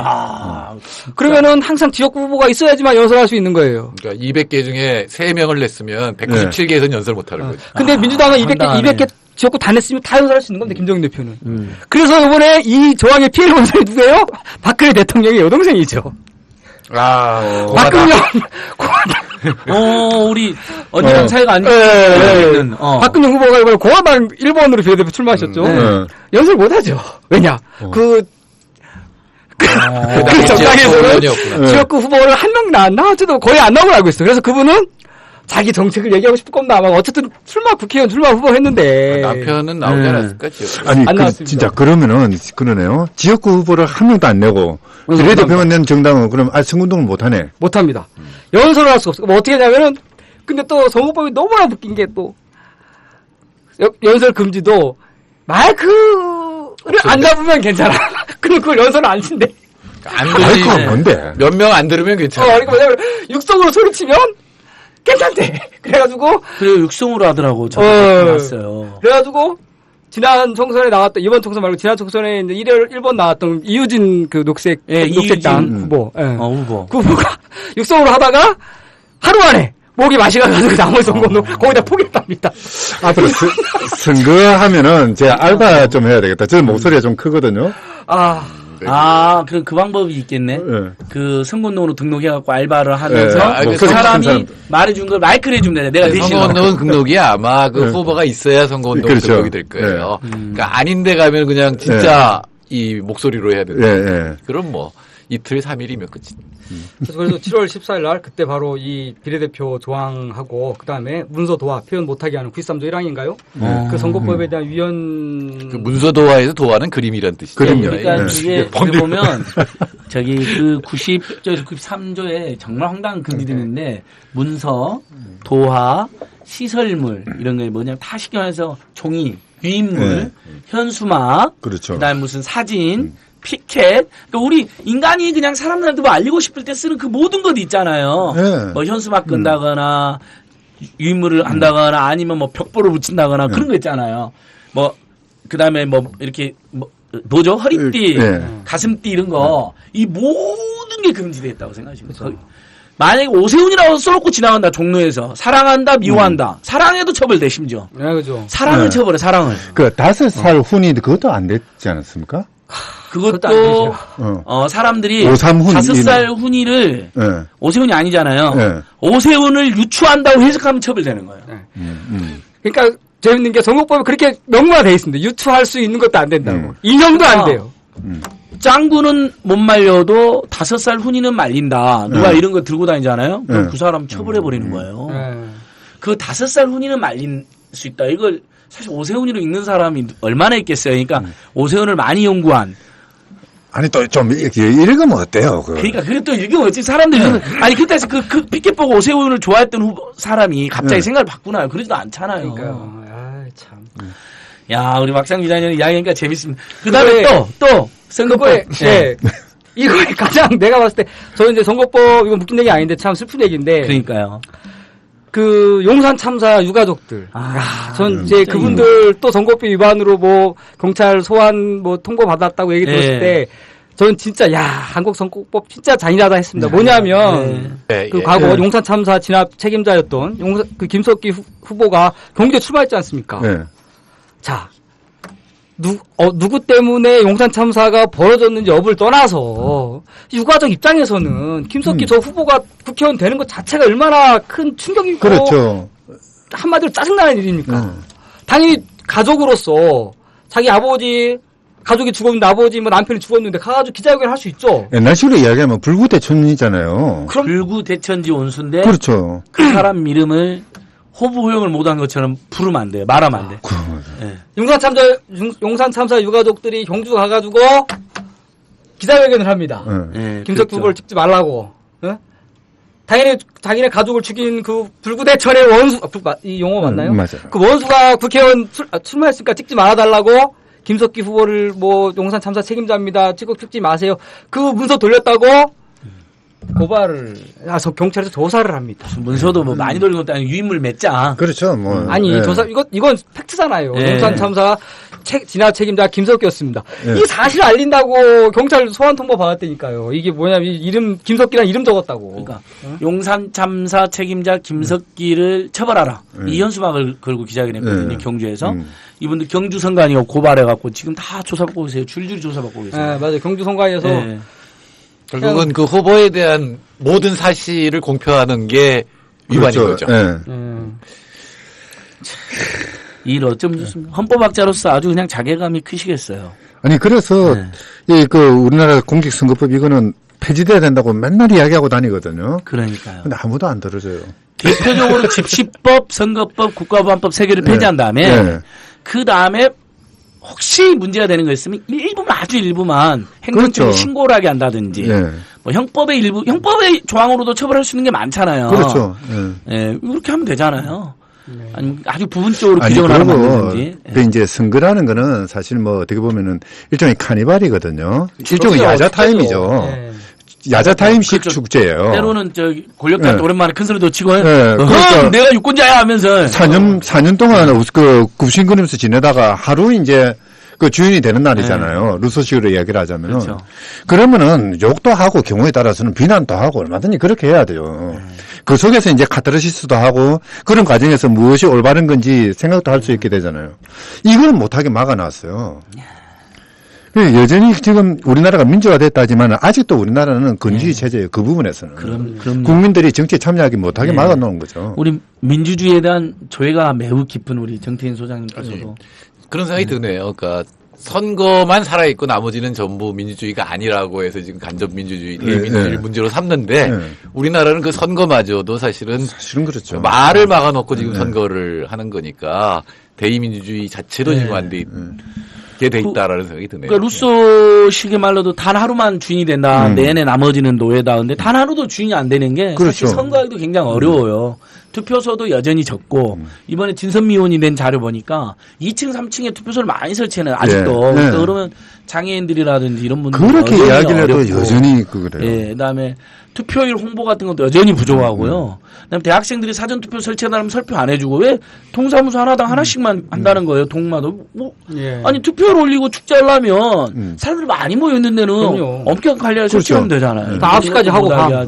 Speaker 9: 그러면은 항상 지역구 후보가 있어야지만 연설할 수 있는 거예요.
Speaker 10: 그러니까 200개 중에 3명을 냈으면 197개에서는 연설 못 하는 거죠.
Speaker 9: 근데 민주당은 200개 지역구 다 냈으면 다 연설할 수 있는 건데, 김정인 대표는. 그래서 이번에 이 조항의 피해 본사이 누구예요? 박근혜 대통령의 여동생이죠. 박근영.
Speaker 8: 우리 언니랑 사이가 안 좋은
Speaker 9: 박근영 후보가 이번에 공화당 1번으로 비례대표 출마하셨죠. 연설 못하죠. 왜냐? 그 정당에서는 지역구 후보를 한 명 나왔지도 거의 안 나오고 알고 있어요. 그래서 그분은 자기 정책을 얘기하고 싶을 겁니다. 아마 어쨌든 국회의원 출마 후보 했는데.
Speaker 10: 남편은 나오지 않았을까?
Speaker 11: 진짜 그러면은 그러네요. 지역구 후보를 한 명도 안 내고 비례대표만 낸 정당은 그럼 선거운동을 못 하네.
Speaker 9: 못 합니다. 연설을 할 수가 없어. 어떻게 하냐면은 근데 또 선거법이 너무나 웃긴 게 또 연설 금지도 마이크를 안 잡으면 괜찮아. 근데 그걸 연설을 안 친대.
Speaker 10: 안 들리면 뭔데? 몇 명 안 들으면 괜찮아.
Speaker 9: 그러니까 뭐냐면 육성으로 소리치면 괜찮대. 그래가지고
Speaker 8: 육성으로 하더라고. 저도 봤어요.
Speaker 9: 그래가지고 지난 총선에 나왔던 이번 총선 말고 지난 총선에 이제 1번 나왔던 이유진 그 녹색당 후보. 예.
Speaker 8: 후보.
Speaker 9: 그 후보가 육성으로 하다가 하루 만에 목이 마시가지고 나머지 선거는 거기다 포기했답니다.
Speaker 11: 앞으로 선거하면은 제 알바 좀 해야 되겠다. 저는 목소리가 좀 크거든요.
Speaker 8: 그럼 그 방법이 있겠네. 그 선거운동으로 등록해갖고 알바를 하면서 그 사람이 말해준 걸 마이크를 해주면 돼. 내가 대신.
Speaker 10: 선거운동은 등록이 아마 그 후보가 있어야 선거운동
Speaker 11: 그렇죠.
Speaker 10: 등록이 될 거예요. 그러니까 아닌데 가면 그냥 진짜 이 목소리로 해야 된다. 그럼 뭐 이틀 3일이면 끝이.
Speaker 9: 그래서 7월 14일 날 그때 바로 이 비례대표 조항하고 그다음에 문서 도화 표현 못하게 하는 93조 1항인가요? 그 선거법에 대한 위헌
Speaker 10: 그 문서 도화에서 도화는 그림이란 뜻이죠.
Speaker 8: 그림요. 그러니까 이게 보면 저기 그 90조 93조에 정말 황당한 금지들이 있는데 문서, 도화, 시설물 이런 게 뭐냐면 다 신경해서 종이, 유인물, 현수막,
Speaker 11: 그렇죠.
Speaker 8: 그다음에 무슨 사진, 피켓. 그러니까 우리 인간이 그냥 사람들한테 뭐 알리고 싶을 때 쓰는 그 모든 것 있잖아요. 뭐 현수막 끈다거나 유인물을 한다거나 아니면 뭐 벽보를 붙인다거나 그런 거 있잖아요. 뭐 그다음에 뭐 이렇게 뭐 뭐죠? 허리띠, 가슴띠 이런 거 이 모든 게 금지되어 있다고 생각하십니다. 만약에 오세훈이라고 써놓고 지나간다 종로에서 사랑한다 미워한다 사랑해도 처벌돼 심지어.
Speaker 9: 네, 그죠.
Speaker 8: 사랑을 처벌해 사랑을.
Speaker 11: 그 5살 훈이 그것도 안 됐지 않았습니까?
Speaker 8: 그것도 사람들이 5살 훈이를 오세훈이 아니잖아요. 오세훈을 유추한다고 해석하면 처벌되는 거예요.
Speaker 9: 그러니까 재밌는 게 선거법에 그렇게 명문화돼 있습니다. 유추할 수 있는 것도 안 된다고. 인형도 안 돼요.
Speaker 8: 짱구는 못 말려도 5살 훈이는 말린다. 누가 이런 거 들고 다니잖아요. 그럼 그 사람 처벌해버리는 거예요. 그 5살 훈이는 말릴 수 있다. 이걸 사실 오세훈이로 읽는 사람이 얼마나 있겠어요. 그러니까 오세훈을 많이 연구한.
Speaker 11: 아니 또 좀 읽으면 어때요?
Speaker 8: 그러니까 그래 또 읽으면 어찌 사람들이 아니 그때 그 피켓 보고 오세훈을 좋아했던 사람이 갑자기 생각을 바꾸나요? 그러지도 않잖아요.
Speaker 9: 그러니까요. 참.
Speaker 8: 야 우리 막상 기자님 이야기하니까 재밌습니다. 그다음에 또 선거법.
Speaker 9: 이거에 가장 내가 봤을 때 저는 이제 선거법 이건 웃긴 얘기 아닌데 참 슬픈 얘기인데.
Speaker 8: 그러니까요.
Speaker 9: 그 용산 참사 유가족들. 전 이제 그분들 또 선거법 위반으로 뭐 경찰 소환 뭐 통보 받았다고 얘기 들었을 때 저는 진짜 한국 선거법 진짜 잔인하다 했습니다. 뭐냐면 그 과거 용산 참사 진압 책임자였던 그 김석기 후보가 경기도에 출마했지 않습니까? 자. 누구 때문에 용산 참사가 벌어졌는지 여부를 떠나서 유가족 입장에서는 김석기 저 후보가 국회의원 되는 것 자체가 얼마나 큰 충격이고
Speaker 11: 그렇죠.
Speaker 9: 한마디로 짜증나는 일입니까? 당연히 가족으로서 자기 아버지 가족이 죽었는데 아버지 뭐 남편이 죽었는데 가가지고 기자회견 할 수 있죠.
Speaker 11: 옛날식으로 이야기하면 불구대천이잖아요.
Speaker 8: 그럼 불구대천지 원수인데
Speaker 11: 그렇죠.
Speaker 8: 그 사람 이름을 호부 호용을 못한 것처럼 부르면 안 돼요. 말하면 안 돼.
Speaker 9: 용산 참사 유가족들이 경주 가가지고 기자회견을 합니다. 김석기 후보를 찍지 말라고. 당연히 자기네 가족을 죽인 그 불구대천의 원수, 이 용어 맞나요?
Speaker 11: 맞아요.
Speaker 9: 그 원수가 국회의원 출마했으니까 찍지 말아달라고 김석기 후보를 뭐 용산 참사 책임자입니다. 찍지 마세요. 그 문서 돌렸다고 고발을 경찰에서 조사를 합니다.
Speaker 8: 문서도 뭐 많이 돌린 것도 아니고 유인물 몇 장.
Speaker 11: 그렇죠. 뭐
Speaker 9: 아니 조사 이건 팩트잖아요. 용산 참사 진압 책임자 김석기였습니다. 이 사실을 알린다고 경찰 소환 통보 받았다니까요. 이게 뭐냐면 이름 김석기란 이름 적었다고.
Speaker 8: 그러니까 용산 참사 책임자 김석기를 처벌하라. 이 현수막을 걸고 기자회견했거든요. 경주에서. 이분들 경주 선관위가 고발해갖고 지금 다 조사받고 계세요. 줄줄이 조사받고 계세요.
Speaker 9: 네, 맞아요. 경주 선관위에서.
Speaker 10: 결국은 그 후보에 대한 모든 사실을 공표하는 게 위반인
Speaker 11: 그렇죠.
Speaker 10: 거죠.
Speaker 8: 일 어쩜 좋습니까? 헌법학자로서 아주 그냥 자괴감이 크시겠어요.
Speaker 11: 아니 그래서 우리나라 공직선거법 이거는 폐지돼야 된다고 맨날 이야기하고 다니거든요.
Speaker 8: 그러니까요.
Speaker 11: 근데 아무도 안 들어줘요.
Speaker 8: 대표적으로 집시법, 선거법, 국가보안법 3개를 폐지한 다음에 그 다음에 혹시 문제가 되는 거 있으면 아주 일부만 행정처에 신고를 하게 한다든지 뭐 형법의 조항으로도 처벌할 수 있는 게 많잖아요.
Speaker 11: 그렇죠.
Speaker 8: 이렇게 하면 되잖아요. 아니 아주 부분적으로 규정을 하는 건지.
Speaker 11: 근데 이제 선거라는 거는 사실 뭐 어떻게 보면은 일종의 카니발이거든요. 일종의 야자 타임이죠. 야자타임식
Speaker 8: 그렇죠.
Speaker 11: 축제예요.
Speaker 8: 때로는 저 권력자한테
Speaker 11: 네.
Speaker 8: 오랜만에 큰 소리도 치고
Speaker 11: 네, 그러니까
Speaker 8: 내가 유권자야 하면서
Speaker 11: 4년 동안 그 굽신거리면서 지내다가 하루 이제 그 주인이 되는 날이잖아요. 루소식으로 이야기를 하자면은.
Speaker 8: 그렇죠.
Speaker 11: 그러면은 욕도 하고 경우에 따라서는 비난도 하고 얼마든지 그렇게 해야 돼요. 그 속에서 이제 카타르시스도 하고 그런 과정에서 무엇이 올바른 건지 생각도 할 수 있게 되잖아요. 이거는 못하게 막아놨어요. 여전히 지금 우리나라가 민주화됐다지만 아직도 우리나라는 건주의 체제예요. 그 부분에서는.
Speaker 8: 그럼
Speaker 11: 국민들이 정치에 참여하기 못하게 막아놓은 거죠.
Speaker 8: 우리 민주주의에 대한 조예가 매우 깊은 우리 정태인 소장님께서도
Speaker 10: 그런 생각이 드네요. 그러니까 선거만 살아있고 나머지는 전부 민주주의가 아니라고 해서 지금 간접 민주주의, 대민주주의 문제로 삼는데 우리나라는 그 선거마저도 사실은
Speaker 11: 그렇죠.
Speaker 10: 말을 막아놓고 지금 선거를 하는 거니까 대의민주주의 자체도 지금 안 돼 있게 돼 있다라는 생각이 드네요.
Speaker 8: 그러니까 루소식의 말로도 단 하루만 주인이 된다. 내내 나머지는 노예다. 근데 단 하루도 주인이 안 되는 게
Speaker 11: 그렇죠.
Speaker 8: 사실 선거하기도 굉장히 어려워요. 투표소도 여전히 적고 이번에 진선미원이 낸 자료 보니까 2층, 3층에 투표소를 많이 설치해는 아직도. 그러니까 그러면 장애인들이라든지 이런 분들
Speaker 11: 그렇게 이야기를 해도 여전히 그래요.
Speaker 8: 예, 그다음에 투표율 홍보 같은 것도 여전히 부족하고요. 그다음에 대학생들이 사전 투표 설치해달라면 설표 안 해주고 왜 동사무소 하나당 하나씩만 한다는 거예요. 동마도 뭐 아니 투표를 올리고 축제하려면 사람들이 많이 모여 있는 데는 엄격한 관리를 설치하면 되잖아요.
Speaker 9: 다 9시까지 하고 가.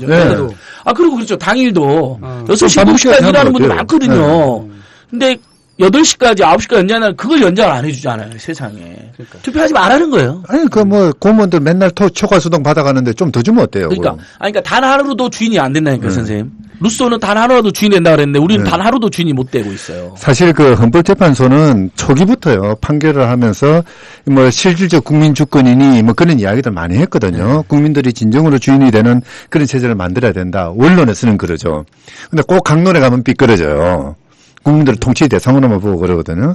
Speaker 8: 아 그리고 그렇죠. 당일도 6시, 7시까지 일하는 분들 많거든요. 근데 8시까지, 9시까지 연장하면 그걸 연장을 안 해주잖아요, 세상에. 그러니까. 투표하지 말라는 거예요.
Speaker 11: 아니, 공무원들 맨날 초과수당 받아가는데 좀 더 주면 어때요?
Speaker 8: 그러니까 단 하루도 주인이 안 된다니까, 선생님. 루소는 단 하루라도 주인이 된다 그랬는데 우리는 단 하루도 주인이 못 되고 있어요.
Speaker 11: 사실 그 헌법재판소는 초기부터요, 판결을 하면서 뭐 실질적 국민 주권이니 뭐 그런 이야기들 많이 했거든요. 국민들이 진정으로 주인이 되는 그런 체제를 만들어야 된다. 원론에서는 그러죠. 근데 꼭 강론에 가면 삐끄러져요. 국민들을 통치 대상으로만 보고 그러거든요.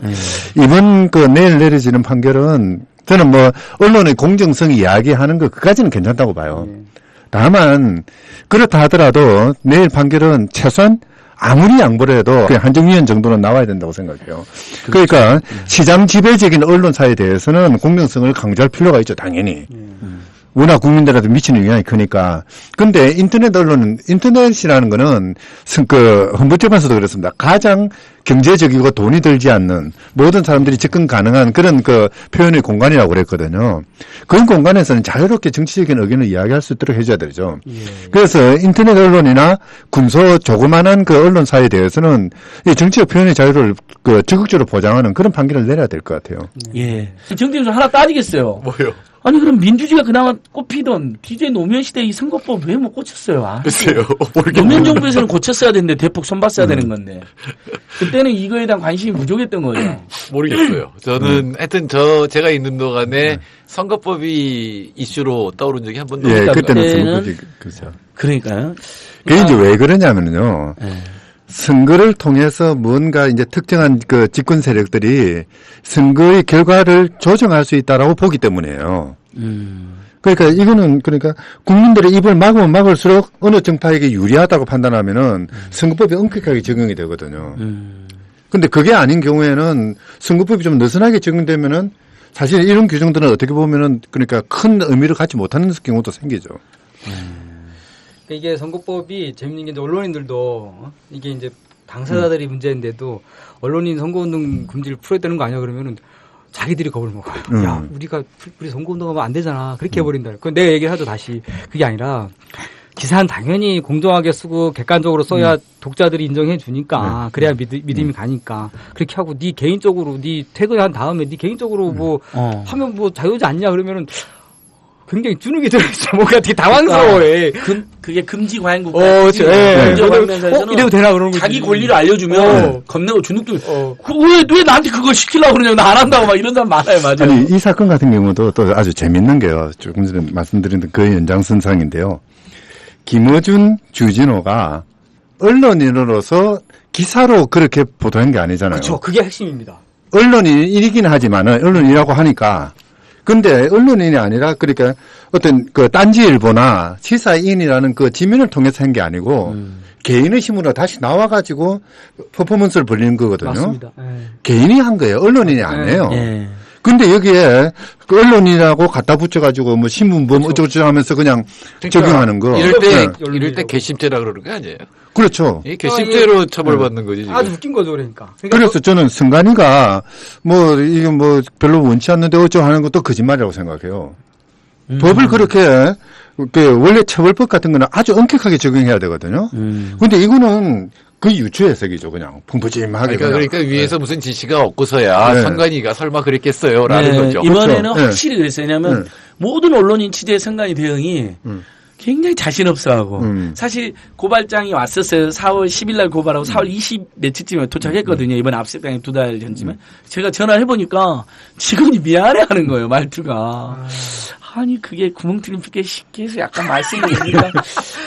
Speaker 11: 이번 내일 내려지는 판결은 저는 뭐 언론의 공정성 이야기하는 거 그까지는 괜찮다고 봐요. 다만 그렇다 하더라도 내일 판결은 최소한 아무리 양보를 해도 그냥 한정위원 정도는 나와야 된다고 생각해요. 그러니까 시장 지배적인 언론사에 대해서는 공정성을 강조할 필요가 있죠, 당연히. 워낙 국민들한테 미치는 영향이 크니까. 근데 인터넷 언론은, 인터넷이라는 거는 헌법재판소도 그렇습니다. 가장 경제적이고 돈이 들지 않는 모든 사람들이 접근 가능한 그런 표현의 공간이라고 그랬거든요. 그런 공간에서는 자유롭게 정치적인 의견을 이야기할 수 있도록 해줘야 되죠. 그래서 인터넷 언론이나 군소 조그만한 언론사에 대해서는 이 정치적 표현의 자유를 적극적으로 보장하는 그런 판결을 내려야 될 것 같아요.
Speaker 8: 예. 정치적 하나 따지겠어요.
Speaker 10: 뭐요?
Speaker 8: 아니 그럼 민주주의가 그나마 꼽히던 DJ 노무현 시대 이 선거법 왜 못 고쳤어요?
Speaker 10: 글쎄요.
Speaker 8: 노무현 정부에서는 고쳤어야 되는데 대폭 손봤어야 되는 건데 그때는 이거에 대한 관심이 부족했던 거예요.
Speaker 10: 모르겠어요. 저는 하여튼 제가 있는 동안에 선거법이 이슈로 떠오른 적이 한 번도
Speaker 11: 없어요. 그때는 선거법이 그렇죠.
Speaker 8: 그러니까요.
Speaker 11: 그게 이제 왜 그러냐면요. 선거를 통해서 뭔가 이제 특정한 집권 세력들이 선거의 결과를 조정할 수 있다라고 보기 때문이에요. 그러니까 이거는 국민들의 입을 막으면 막을수록 어느 정파에게 유리하다고 판단하면은 선거법이 엄격하게 적용이 되거든요. 근데 그게 아닌 경우에는 선거법이 좀 느슨하게 적용되면은 사실 이런 규정들은 어떻게 보면은 큰 의미를 갖지 못하는 경우도 생기죠.
Speaker 9: 이게 선거법이 재밌는 게 이제 언론인들도 이게 이제 당사자들이 문제인데도 언론인 선거운동 금지를 풀어야 되는 거 아니야 그러면은 자기들이 겁을 먹어요. 야, 우리 선거운동하면 안 되잖아. 그렇게 해버린다. 그건 내가 얘기를 하죠 다시. 그게 아니라 기사는 당연히 공정하게 쓰고 객관적으로 써야 독자들이 인정해 주니까 그래야 믿음이 가니까 그렇게 하고 네 개인적으로 네 퇴근한 다음에 네 개인적으로 하면 자유지 않냐 그러면은. 굉장히 주눅이 들어있죠. 뭔가 되게 당황스러워해.
Speaker 8: 그게 금지 과잉국가.
Speaker 9: 그렇죠.
Speaker 8: 이래도 되나 그러는 거지. 자기 권리를 알려주면 겁내고 주눅도. 왜 나한테 그걸 시키려고 그러냐고 나 안 한다고 막 이런 사람 많아요, 맞아요.
Speaker 11: 아니 이 사건 같은 경우도 또 아주 재밌는 게요. 조금 전에 말씀드린 그 연장선상인데요. 김어준, 주진호가 언론인으로서 기사로 그렇게 보도한 게 아니잖아요.
Speaker 9: 그렇죠. 그게 핵심입니다.
Speaker 11: 언론인이긴 하지만은 언론이라고 하니까. 근데 언론인이 아니라 어떤 딴지일보나 시사인이라는 지면을 통해서 한 게 아니고 개인의 힘으로 다시 나와가지고 퍼포먼스를 벌리는 거거든요.
Speaker 9: 맞습니다.
Speaker 11: 개인이 한 거예요. 언론인이 아니에요. 근데 여기에 그 언론이라고 갖다 붙여가지고 뭐 신문범 어쩌고저쩌고 하면서 그냥 적용하는 거.
Speaker 10: 이럴 때 괘씸죄라 그러는 거 아니에요?
Speaker 11: 그렇죠.
Speaker 10: 이 괘씸죄로 처벌받는 거지. 지금.
Speaker 9: 아주 웃긴 거죠, 그러니까.
Speaker 11: 그래서 저는 승관이가 뭐 이게 뭐 별로 원치 않는데 어쩌고 하는 것도 거짓말이라고 생각해요. 법을 그렇게 원래 처벌법 같은 거는 아주 엄격하게 적용해야 되거든요. 근데 이거는 그 유추 해석이죠, 그냥 풍부짐하게.
Speaker 10: 그러니까 위에서 무슨 지시가 없고서야
Speaker 11: 네.
Speaker 10: 선관위가 설마 그랬겠어요라는
Speaker 8: 네,
Speaker 10: 거죠.
Speaker 8: 이번에는
Speaker 11: 그렇죠.
Speaker 8: 확실히 그랬어요. 왜냐하면 모든 언론인 취재 선관위 대응이 굉장히 자신 없어하고 사실 고발장이 왔었어요. 4월 10일 날 고발하고 4월 20 며칠쯤에 도착했거든요. 이번에 압수수색당에 2달 전쯤에. 제가 전화를 해보니까 직원이 미안해하는 거예요. 말투가. 아니 그게 구멍 뚫린 게 쉽게 해서 약간 말씀드리니까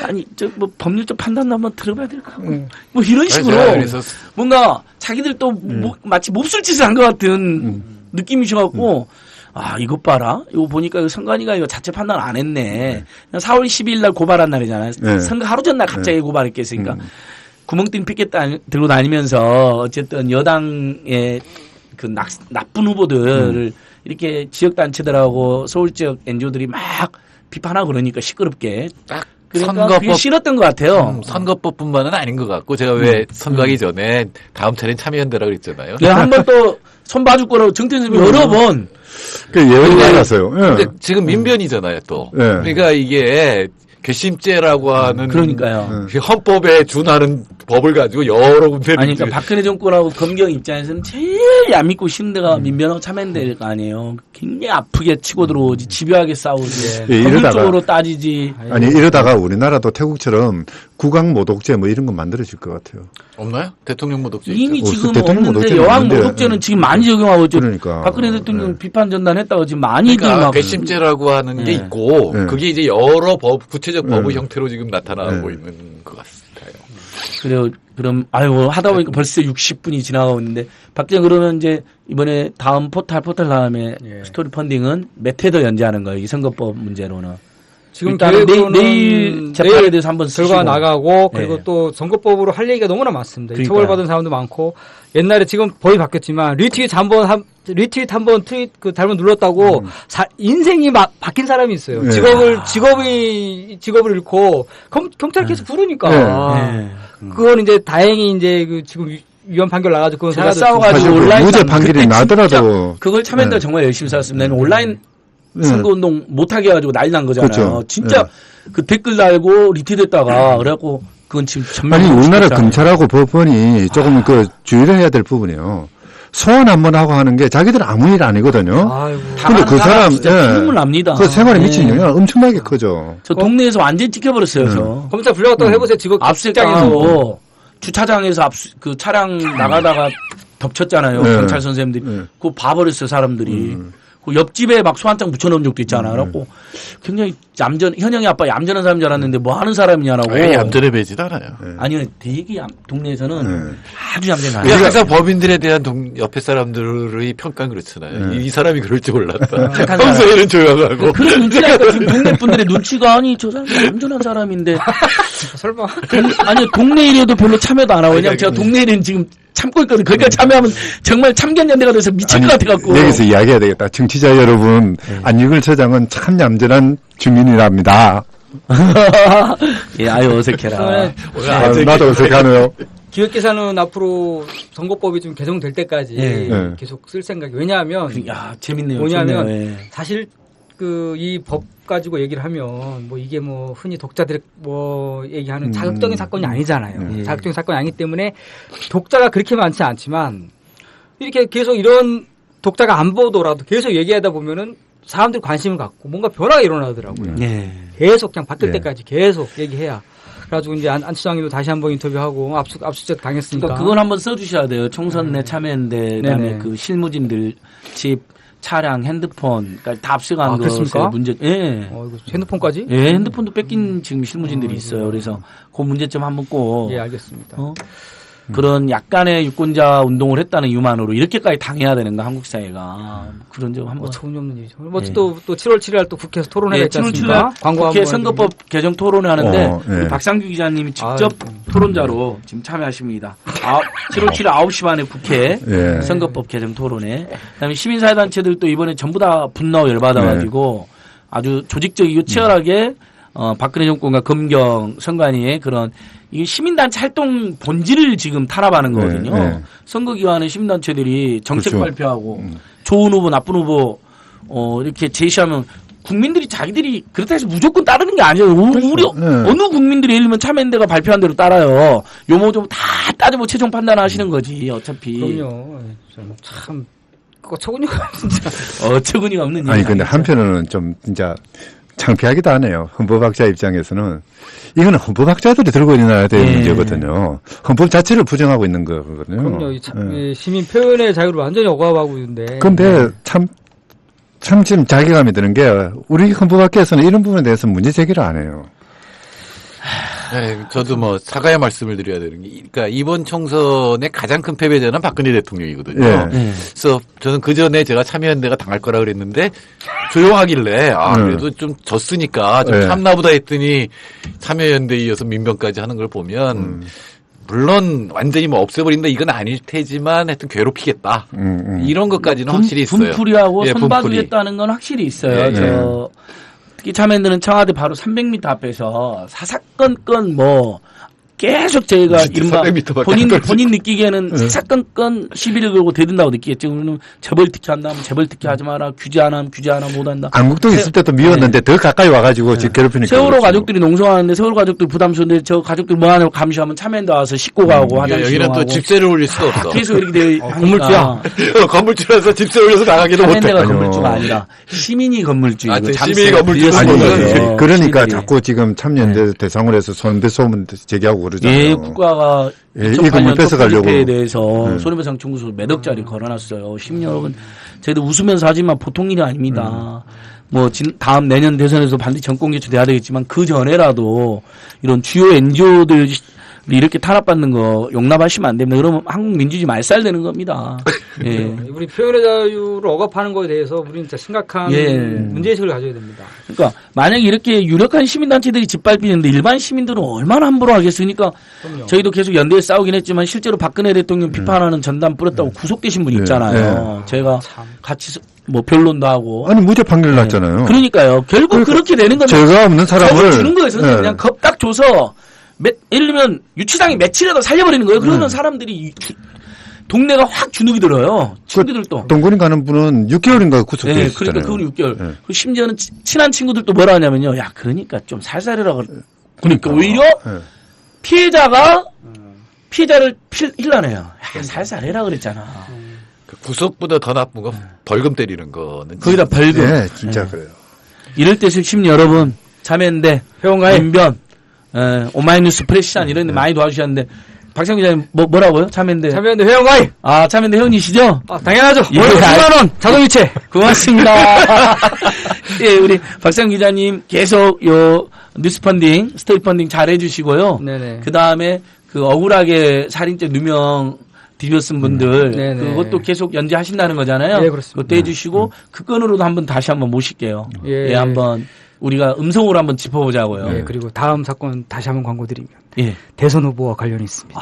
Speaker 8: 아니 저 뭐 법률적 판단도 한번 들어봐야 될 것 같고 뭐 이런 식으로
Speaker 10: 그래서
Speaker 8: 뭔가 자기들도 마치 몹쓸 짓을 한 것 같은 느낌이셔갖고 아 이것 봐라 이거 보니까 선관위가 이거 자체 판단 안 했네. 4월 12일 날 고발한 날이잖아요.
Speaker 11: 네.
Speaker 8: 선거 하루 전날 갑자기 고발했겠으니까 구멍 뚫린 피켓 들고 다니면서 어쨌든 여당의 그 나쁜 후보들을 이렇게 지역단체들하고 서울 지역 NGO들이 막 비판하고 그러니까 시끄럽게.
Speaker 10: 딱
Speaker 8: 그러니까
Speaker 10: 선거법
Speaker 8: 그게 싫었던 것 같아요.
Speaker 10: 선거법뿐만은 아닌 것 같고 제가 왜 선거하기 전에 다음 차례는 참여연대라 그랬잖아요.
Speaker 8: 내가 한 번 또 손 봐줄 거라고 정태현 선생님이 여러 번.
Speaker 11: 예언이 많았어요.
Speaker 10: 근데 지금 민변이잖아요, 또. 그러니까 이게 괘씸죄라고 하는
Speaker 8: 그러니까요.
Speaker 10: 헌법에 준하는 법을 가지고 여러 군데
Speaker 8: 아니, 그러니까 박근혜 정권하고 검경 입장에서는 제일 얄밉고 싫은 데가 민변하고 참여연대가 아니에요. 굉장히 아프게 치고 들어오지, 집요하게 싸우지, 법률적으로 따지지.
Speaker 11: 아니 이러다가 우리나라도 태국처럼 국왕 모독죄 뭐 이런 거 만들어질 것 같아요.
Speaker 10: 없나요? 대통령 모독죄
Speaker 8: 이미 지금
Speaker 11: 대통령
Speaker 8: 없는데
Speaker 11: 모독죄는
Speaker 8: 여왕
Speaker 11: 없는데.
Speaker 8: 모독죄는 지금 많이 적용하고 있죠.
Speaker 11: 그러니까.
Speaker 8: 박근혜 대통령 비판 전단했다고 지금 많이들
Speaker 10: 그러니까
Speaker 8: 막
Speaker 10: 괘씸죄라고 하는 게 있고 그게 이제 여러 구체적 법의 형태로 지금 나타나고 있는 것 같아요.
Speaker 8: 그래요. 그럼 아유 하다 보니까 벌써 60분이 지나가고 있는데 박정 그러면 이제 이번에 다음 포탈 다음에 스토리 펀딩은 몇 회 더 연재하는 거예요. 이 선거법 문제로는.
Speaker 9: 지금
Speaker 8: 일단은
Speaker 9: 계획으로는
Speaker 8: 내일 재판에 대해서 한번 쓰시고.
Speaker 9: 결과 나가고 그리고 또 선거법으로 할 얘기가 너무나 많습니다.
Speaker 8: 그러니까요.
Speaker 9: 처벌받은 사람도 많고 옛날에 지금 법이 바뀌었지만 리트윗 한번 트윗 그 잘못 눌렀다고 인생이 바뀐 사람이 있어요. 직업을 잃고 경찰 케이스 부르니까 그건 이제 다행히 이제 그 지금 위헌 판결 나가지고 그건
Speaker 8: 제가 싸워가지고 온라인
Speaker 11: 무죄 판결이 나더라도
Speaker 8: 그걸 참여연대 정말 열심히 싸웠습니다. 온라인 선거운동 못하게 해가지고 난리 난 거잖아요.
Speaker 11: 그렇죠.
Speaker 8: 진짜 그 댓글 달고 리트됐다가 그래갖고 그건 지금
Speaker 11: 아니 우리나라 검찰하고 법원이 조금 그 주의를 해야 될 부분이에요. 소환 한번 하고 하는 게 자기들 아무 일 아니거든요. 근데 그 사람
Speaker 8: 진짜 눈물 납니다.
Speaker 11: 그 생활에 미친 영향 엄청나게 크죠.
Speaker 8: 저 동네에서 완전히 찍혀버렸어요. 저
Speaker 9: 검찰 불려갔다고 해보세요. 직업
Speaker 8: 압수수색당해서 주차장에서 그 차량 나가다가 덮쳤잖아요. 경찰 선생님들이 그거 봐버렸어요. 사람들이. 그 옆집에 막 소환장 붙여놓은 적도 있잖아요. 그래갖고 굉장히 현영이 아빠 얌전한 사람인 줄 알았는데 뭐 하는 사람이냐라고.
Speaker 10: 얌전해 보이진 않아요.
Speaker 8: 아니요. 되게 동네에서는 아주 얌전한.
Speaker 10: 그러니까 항상 법인들에 대한 옆에 사람들의 평가는 그렇잖아요. 이 사람이 그럴 줄 몰랐다. 평소에는 조용하고.
Speaker 8: 그런 눈치라니까 지금 동네 분들의 눈치가 아니 저 사람 얌전한 사람인데.
Speaker 9: 설마.
Speaker 8: 아니요. 동네 일에도 별로 참여도 안 하고. 왜냐면 제가 동네 일은 지금 참고 있거든요. 거기까지 참여하면 정말 참견연대가 돼서 미칠 것 같아갖고.
Speaker 11: 여기서 이야기해야 되겠다. 청취자 여러분, 안익을 처장은 참 얌전한 주민이랍니다.
Speaker 8: 예, 아유 어색해라.
Speaker 11: 나도 어색하네요.
Speaker 9: 기획기사는 앞으로 선거법이 좀 개정될 때까지 계속 쓸 생각이. 왜냐하면
Speaker 8: 재밌네요.
Speaker 9: 뭐냐면
Speaker 8: 좋네요.
Speaker 9: 사실 그 이 법 가지고 얘기를 하면 뭐 이게 뭐 흔히 독자들이 뭐 얘기하는 자극적인 사건이 아니잖아요. 자극적인 사건이 아니기 때문에 독자가 그렇게 많지 않지만 이렇게 계속 이런 독자가 안 보더라도 계속 얘기하다 보면은 사람들이 관심을 갖고 뭔가 변화가 일어나더라고요. 계속 그냥 바뀔 때까지 계속 얘기해야. 그래가지고 이제 안 처장님도 다시 한번 인터뷰하고 압수수색 당했으니까.
Speaker 8: 그러니까 그건 한번 써주셔야 돼요. 총선 내 참여연대 그다음에 그 실무진들 집 차량, 핸드폰, 그러니까 다 압수한 거 문제. 예.
Speaker 9: 핸드폰까지?
Speaker 8: 예, 핸드폰도 뺏긴 지금 실무진들이 있어요. 그래서 그 문제점 한번 꼭.
Speaker 9: 예, 알겠습니다.
Speaker 8: 그런 약간의 유권자 운동을 했다는 이유만으로 이렇게까지 당해야 되는가 한국 사회가 그런 점 한번.
Speaker 9: 어처구니없는 일이죠. 뭐 또 7월 7일 또 국회에서 토론회가 있지 않습니까?
Speaker 8: 국회 선거법 개정 토론회 하는데 박상규 기자님이 직접 토론자로 지금 참여하십니다. 7월 7일 9시 반에 국회
Speaker 11: 예.
Speaker 8: 선거법 개정 토론회. 그다음에 시민사회단체들도 이번에 전부 다 분노 열받아가지고 아주 조직적이고 치열하게 박근혜 정권과 검경 선관위의 그런 이 시민단체 활동 본질을 지금 탄압하는 거거든요.
Speaker 11: 네.
Speaker 8: 선거기간에 시민단체들이 정책
Speaker 11: 그렇죠.
Speaker 8: 발표하고 좋은 후보, 나쁜 후보 이렇게 제시하면 국민들이 자기들이 그렇다 해서 무조건 따르는 게 아니에요. 우리 어느 국민들이 예를 들면 참여연대가 발표한 대로 따라요. 요모조모 다 따져보고 최종 판단하시는 거지 어차피.
Speaker 9: 그럼요. 참 어처구니가 진짜.
Speaker 8: 어처구니가 없는
Speaker 11: 아니
Speaker 8: 얘기
Speaker 11: 근데
Speaker 8: 아니죠.
Speaker 11: 한편으로는 좀 진짜 창피하기도 하네요. 헌법학자 입장에서는 이거는 헌법학자들이 들고 일어나야 될 문제거든요. 헌법 자체를 부정하고 있는 거거든요.
Speaker 9: 그럼요. 이 시민 표현의 자유를 완전히 억압하고 있는데.
Speaker 11: 근데 참 지금 자괴감이 드는 게 우리 헌법학계에서는 이런 부분에 대해서 문제 제기를 안 해요.
Speaker 10: 네, 저도 뭐 사과의 말씀을 드려야 되는 게, 그러니까 이번 총선의 가장 큰 패배자는 박근혜 대통령이거든요.
Speaker 11: 예.
Speaker 10: 그래서 저는 그 전에 제가 참여연대가 당할 거라 그랬는데 조용하길래 그래도 좀 졌으니까 좀 참나보다 했더니 참여연대에 이어서 민변까지 하는 걸 보면. 물론 완전히 뭐 없애버린다 이건 아닐 테지만 하여튼 괴롭히겠다 이런 것까지는 확실히 있어요.
Speaker 8: 분풀이하고
Speaker 10: 예,
Speaker 8: 선봐주겠다는 건 확실히 있어요.
Speaker 10: 예.
Speaker 8: 특히 참여연대는 청와대 바로 300m 앞에서 사사건건 계속 저희가 이른바 본인 느끼기에는 사사건건 시비를 걸고 대든다고 느끼겠죠. 그러면 재벌특혜 한다면 재벌특혜 하지 마라. 규제 안 하면 규제 안 하면 못한다.
Speaker 11: 안국동 있을 때도 미웠는데 더 가까이 와가지고 지금 괴롭히니까.
Speaker 8: 세월호
Speaker 11: 그렇죠.
Speaker 8: 가족들이 농성하는데 세월호 가족들 부담스러운데 저 가족들 뭐 하냐고 감시하면 참여연대 와서 씻고 가고 화장실
Speaker 10: 여기는 또 집세를 올릴 수가 없어.
Speaker 8: 계속 이렇게 돼
Speaker 10: 건물주야. 건물주라서 집세 올려서 나가기도 못해.
Speaker 8: 참여연대가 건물주가 아니라 시민이 건물주이고
Speaker 10: 시민이 건물주가
Speaker 11: 아니, 그러니까 자꾸 지금 참여연대 대상으로 해서 손배소문 제기하고 그러잖아요.
Speaker 8: 예, 국가가
Speaker 11: 이 건물 뺏어가려고.
Speaker 8: 에 대해서 손해배상 청구서 몇 억짜리 걸어놨어요. 시민 여러분, 저희도 웃으면서 하지만 보통 일이 아닙니다. 다음 내년 대선에서 반드시 정권 개최돼야 되겠지만 그 전에라도 이런 주요 NGO들 이렇게 탄압받는 거 용납하시면 안 됩니다. 그러면 한국 민주주의 말살되는 겁니다. 예.
Speaker 9: 우리 표현의 자유를 억압하는 거에 대해서 우리는 진짜 심각한 문제의식을 가져야 됩니다.
Speaker 8: 그러니까 만약에 이렇게 유력한 시민단체들이 짓밟히는데 일반 시민들은 얼마나 함부로 하겠습니까?
Speaker 9: 그럼요.
Speaker 8: 저희도 계속 연대에 싸우긴 했지만 실제로 박근혜 대통령 비판하는 전단 뿌렸다고 구속되신 분 있잖아요. 제가 같이 변론도 하고.
Speaker 11: 아니 무죄 판결 났잖아요.
Speaker 8: 그러니까요. 결국 그렇게 되는 겁니다.
Speaker 11: 죄가 없는 사람을
Speaker 8: 주는 거예요. 선생님. 그냥 딱 줘서 예를 들면 유치장에 며칠이라도 살려버리는 거예요. 그러면 사람들이 동네가 확 주눅이 들어요. 친구들도.
Speaker 11: 동거리 가는 분은 6개월인가 구속돼
Speaker 8: 네,
Speaker 11: 있었잖아요.
Speaker 8: 그러니까 그건 6개월. 그리고 심지어는 친한 친구들도 뭐라 하냐면요. 야, 그러니까 좀 살살해라. 그러니까 오히려 피해자를 힐러내요. 야, 살살해라 그랬잖아.
Speaker 10: 구속보다 더 나쁜 건 벌금 때리는 거는.
Speaker 8: 거기다 벌금.
Speaker 11: 네, 진짜 그래요.
Speaker 8: 이럴 때 시민 여러분, 참여연대, 회원가입, 민변, 오마이뉴스, 프레시안 이런 데 많이 도와주셨는데 박상 기자님 뭐라고요? 참여연대
Speaker 9: 회원가입.
Speaker 8: 참여연대 회원이시죠?
Speaker 9: 당연하죠.
Speaker 8: 예,
Speaker 9: 월급 10만 원 자동이체.
Speaker 8: 고맙습니다. 예, 우리 박상 기자님 계속 요 뉴스펀딩, 스테이펀딩 잘 해주시고요.
Speaker 9: 네네.
Speaker 8: 그 다음에 그 억울하게 살인죄 누명 뒤집어쓴 분들 그것도 계속 연재하신다는 거잖아요.
Speaker 9: 네, 그렇습니다.
Speaker 8: 그것도 해주시고 그 건으로도 다시 한번 모실게요. 예, 한번 우리가 음성으로 한번 짚어보자고요.
Speaker 9: 예, 그리고 다음 사건 다시 한번 광고 드리면
Speaker 8: 예.
Speaker 9: 대선 후보와 관련이 있습니다.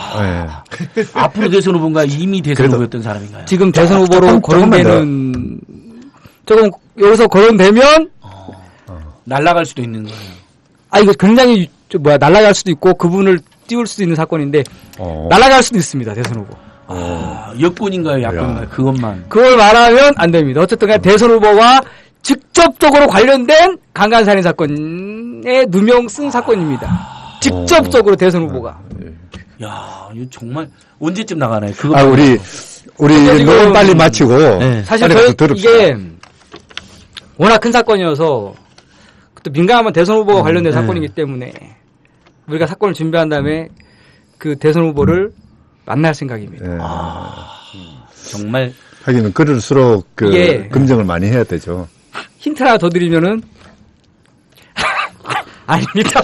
Speaker 8: 앞으로 대선 후보인가 이미 대선 후보였던 사람인가요?
Speaker 9: 지금 대선 후보로 거론되는 조금 여기서 거론되면
Speaker 8: 날아갈 수도 있는 거예요.
Speaker 9: 이거 굉장히 날아갈 수도 있고 그분을 띄울 수도 있는 사건인데 날아갈 수도 있습니다. 대선 후보.
Speaker 8: 여권인가요, 야권인가요? 그것만.
Speaker 9: 그걸 말하면 안 됩니다. 어쨌든 간에 대선 후보와 직접적으로 관련된 강간살인 사건에 누명 쓴 사건입니다. 직접적으로 대선 후보가.
Speaker 8: 야, 이거 정말 언제쯤 나가나요? 그거.
Speaker 11: 우리 너무 빨리 마치고.
Speaker 9: 사실 이게 워낙 큰 사건이어서 또 민감한 대선 후보와 관련된 사건이기 때문에 우리가 사건을 준비한 다음에 그 대선 후보를 만날 생각입니다.
Speaker 8: 정말.
Speaker 11: 하기는 그럴수록 검증을 많이 해야 되죠.
Speaker 9: 힌트 하나 더 드리면은 아닙니다.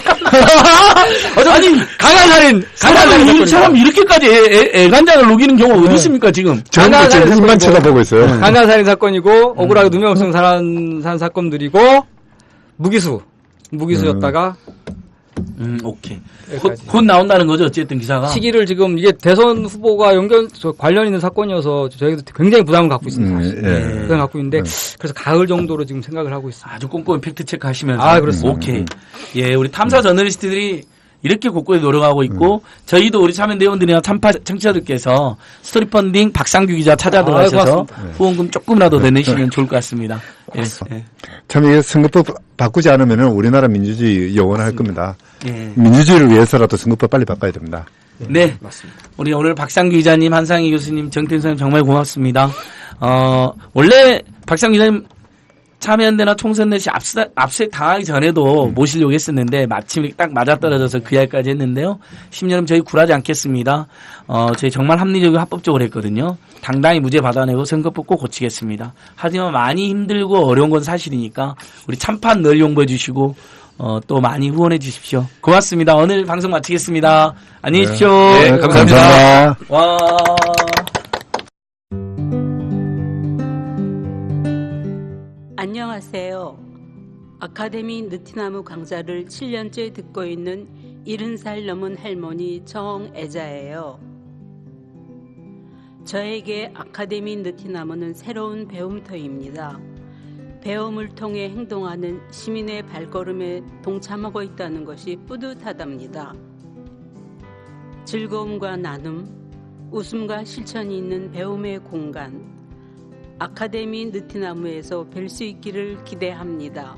Speaker 8: 아니 강간살인 사람 이렇게까지 애간장을 녹이는 경우가 어디 있습니까 지금?
Speaker 11: 저는 입만 쳐다보고 있어요.
Speaker 9: 강간살인 사건이고 억울하게 누명 쓴 사건들이고 무기수였다가
Speaker 8: 오케이. 곧 나온다는 거죠, 어쨌든 기사가.
Speaker 9: 시기를 지금 이게 대선 후보가 관련 있는 사건이어서 저희도 굉장히 부담을 갖고 있습니다. 부담을 갖고 있는데 그래서 가을 정도로 지금 생각을 하고 있습니다.
Speaker 8: 아주 꼼꼼히 팩트 체크 하시면서.
Speaker 9: 그렇습니다.
Speaker 8: 오케이. 예, 우리 탐사 저널리스트들이 이렇게 곳곳에 노력하고 있고 저희도 우리 참여대원들이나 청취자들께서 스토리 펀딩 박상규 기자 찾아 들어가셔서 후원금 조금이라도 내내시면 좋을 것 같습니다. 예.
Speaker 11: 참 이게 선거법 바꾸지 않으면 우리나라 민주주의 영원할 겁니다. 민주주의를 위해서라도 선거법 빨리 바꿔야 됩니다.
Speaker 8: 네, 맞습니다. 우리 오늘 박상규 기자님, 한상희 교수님, 정태인 선생님 정말 고맙습니다. 원래 박상규 기자님 참여연대나 총선 넷이 압수에 당하기 전에도 모시려고 했었는데 마침 딱 맞아떨어져서 그 날까지 했는데요. 10년은 저희 굴하지 않겠습니다. 저희 정말 합리적이고 합법적으로 했거든요. 당당히 무죄 받아내고 선거법 꼭 고치겠습니다. 하지만 많이 힘들고 어려운 건 사실이니까 우리 참판 늘 용부해 주시고 또 많이 후원해 주십시오. 고맙습니다. 오늘 방송 마치겠습니다. 안녕히 계십시오.
Speaker 10: 네, 감사합니다.
Speaker 8: 와.
Speaker 12: 안녕하세요. 아카데미 느티나무 강좌를 7년째 듣고 있는 70살 넘은 할머니 정애자예요. 저에게 아카데미 느티나무는 새로운 배움터입니다. 배움을 통해 행동하는 시민의 발걸음에 동참하고 있다는 것이 뿌듯하답니다. 즐거움과 나눔, 웃음과 실천이 있는 배움의 공간, 아카데미 느티나무에서 뵐 수 있기를 기대합니다.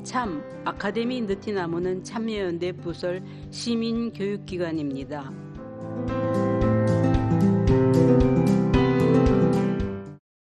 Speaker 12: 참, 아카데미 느티나무는 참여연대 부설 시민교육기관입니다.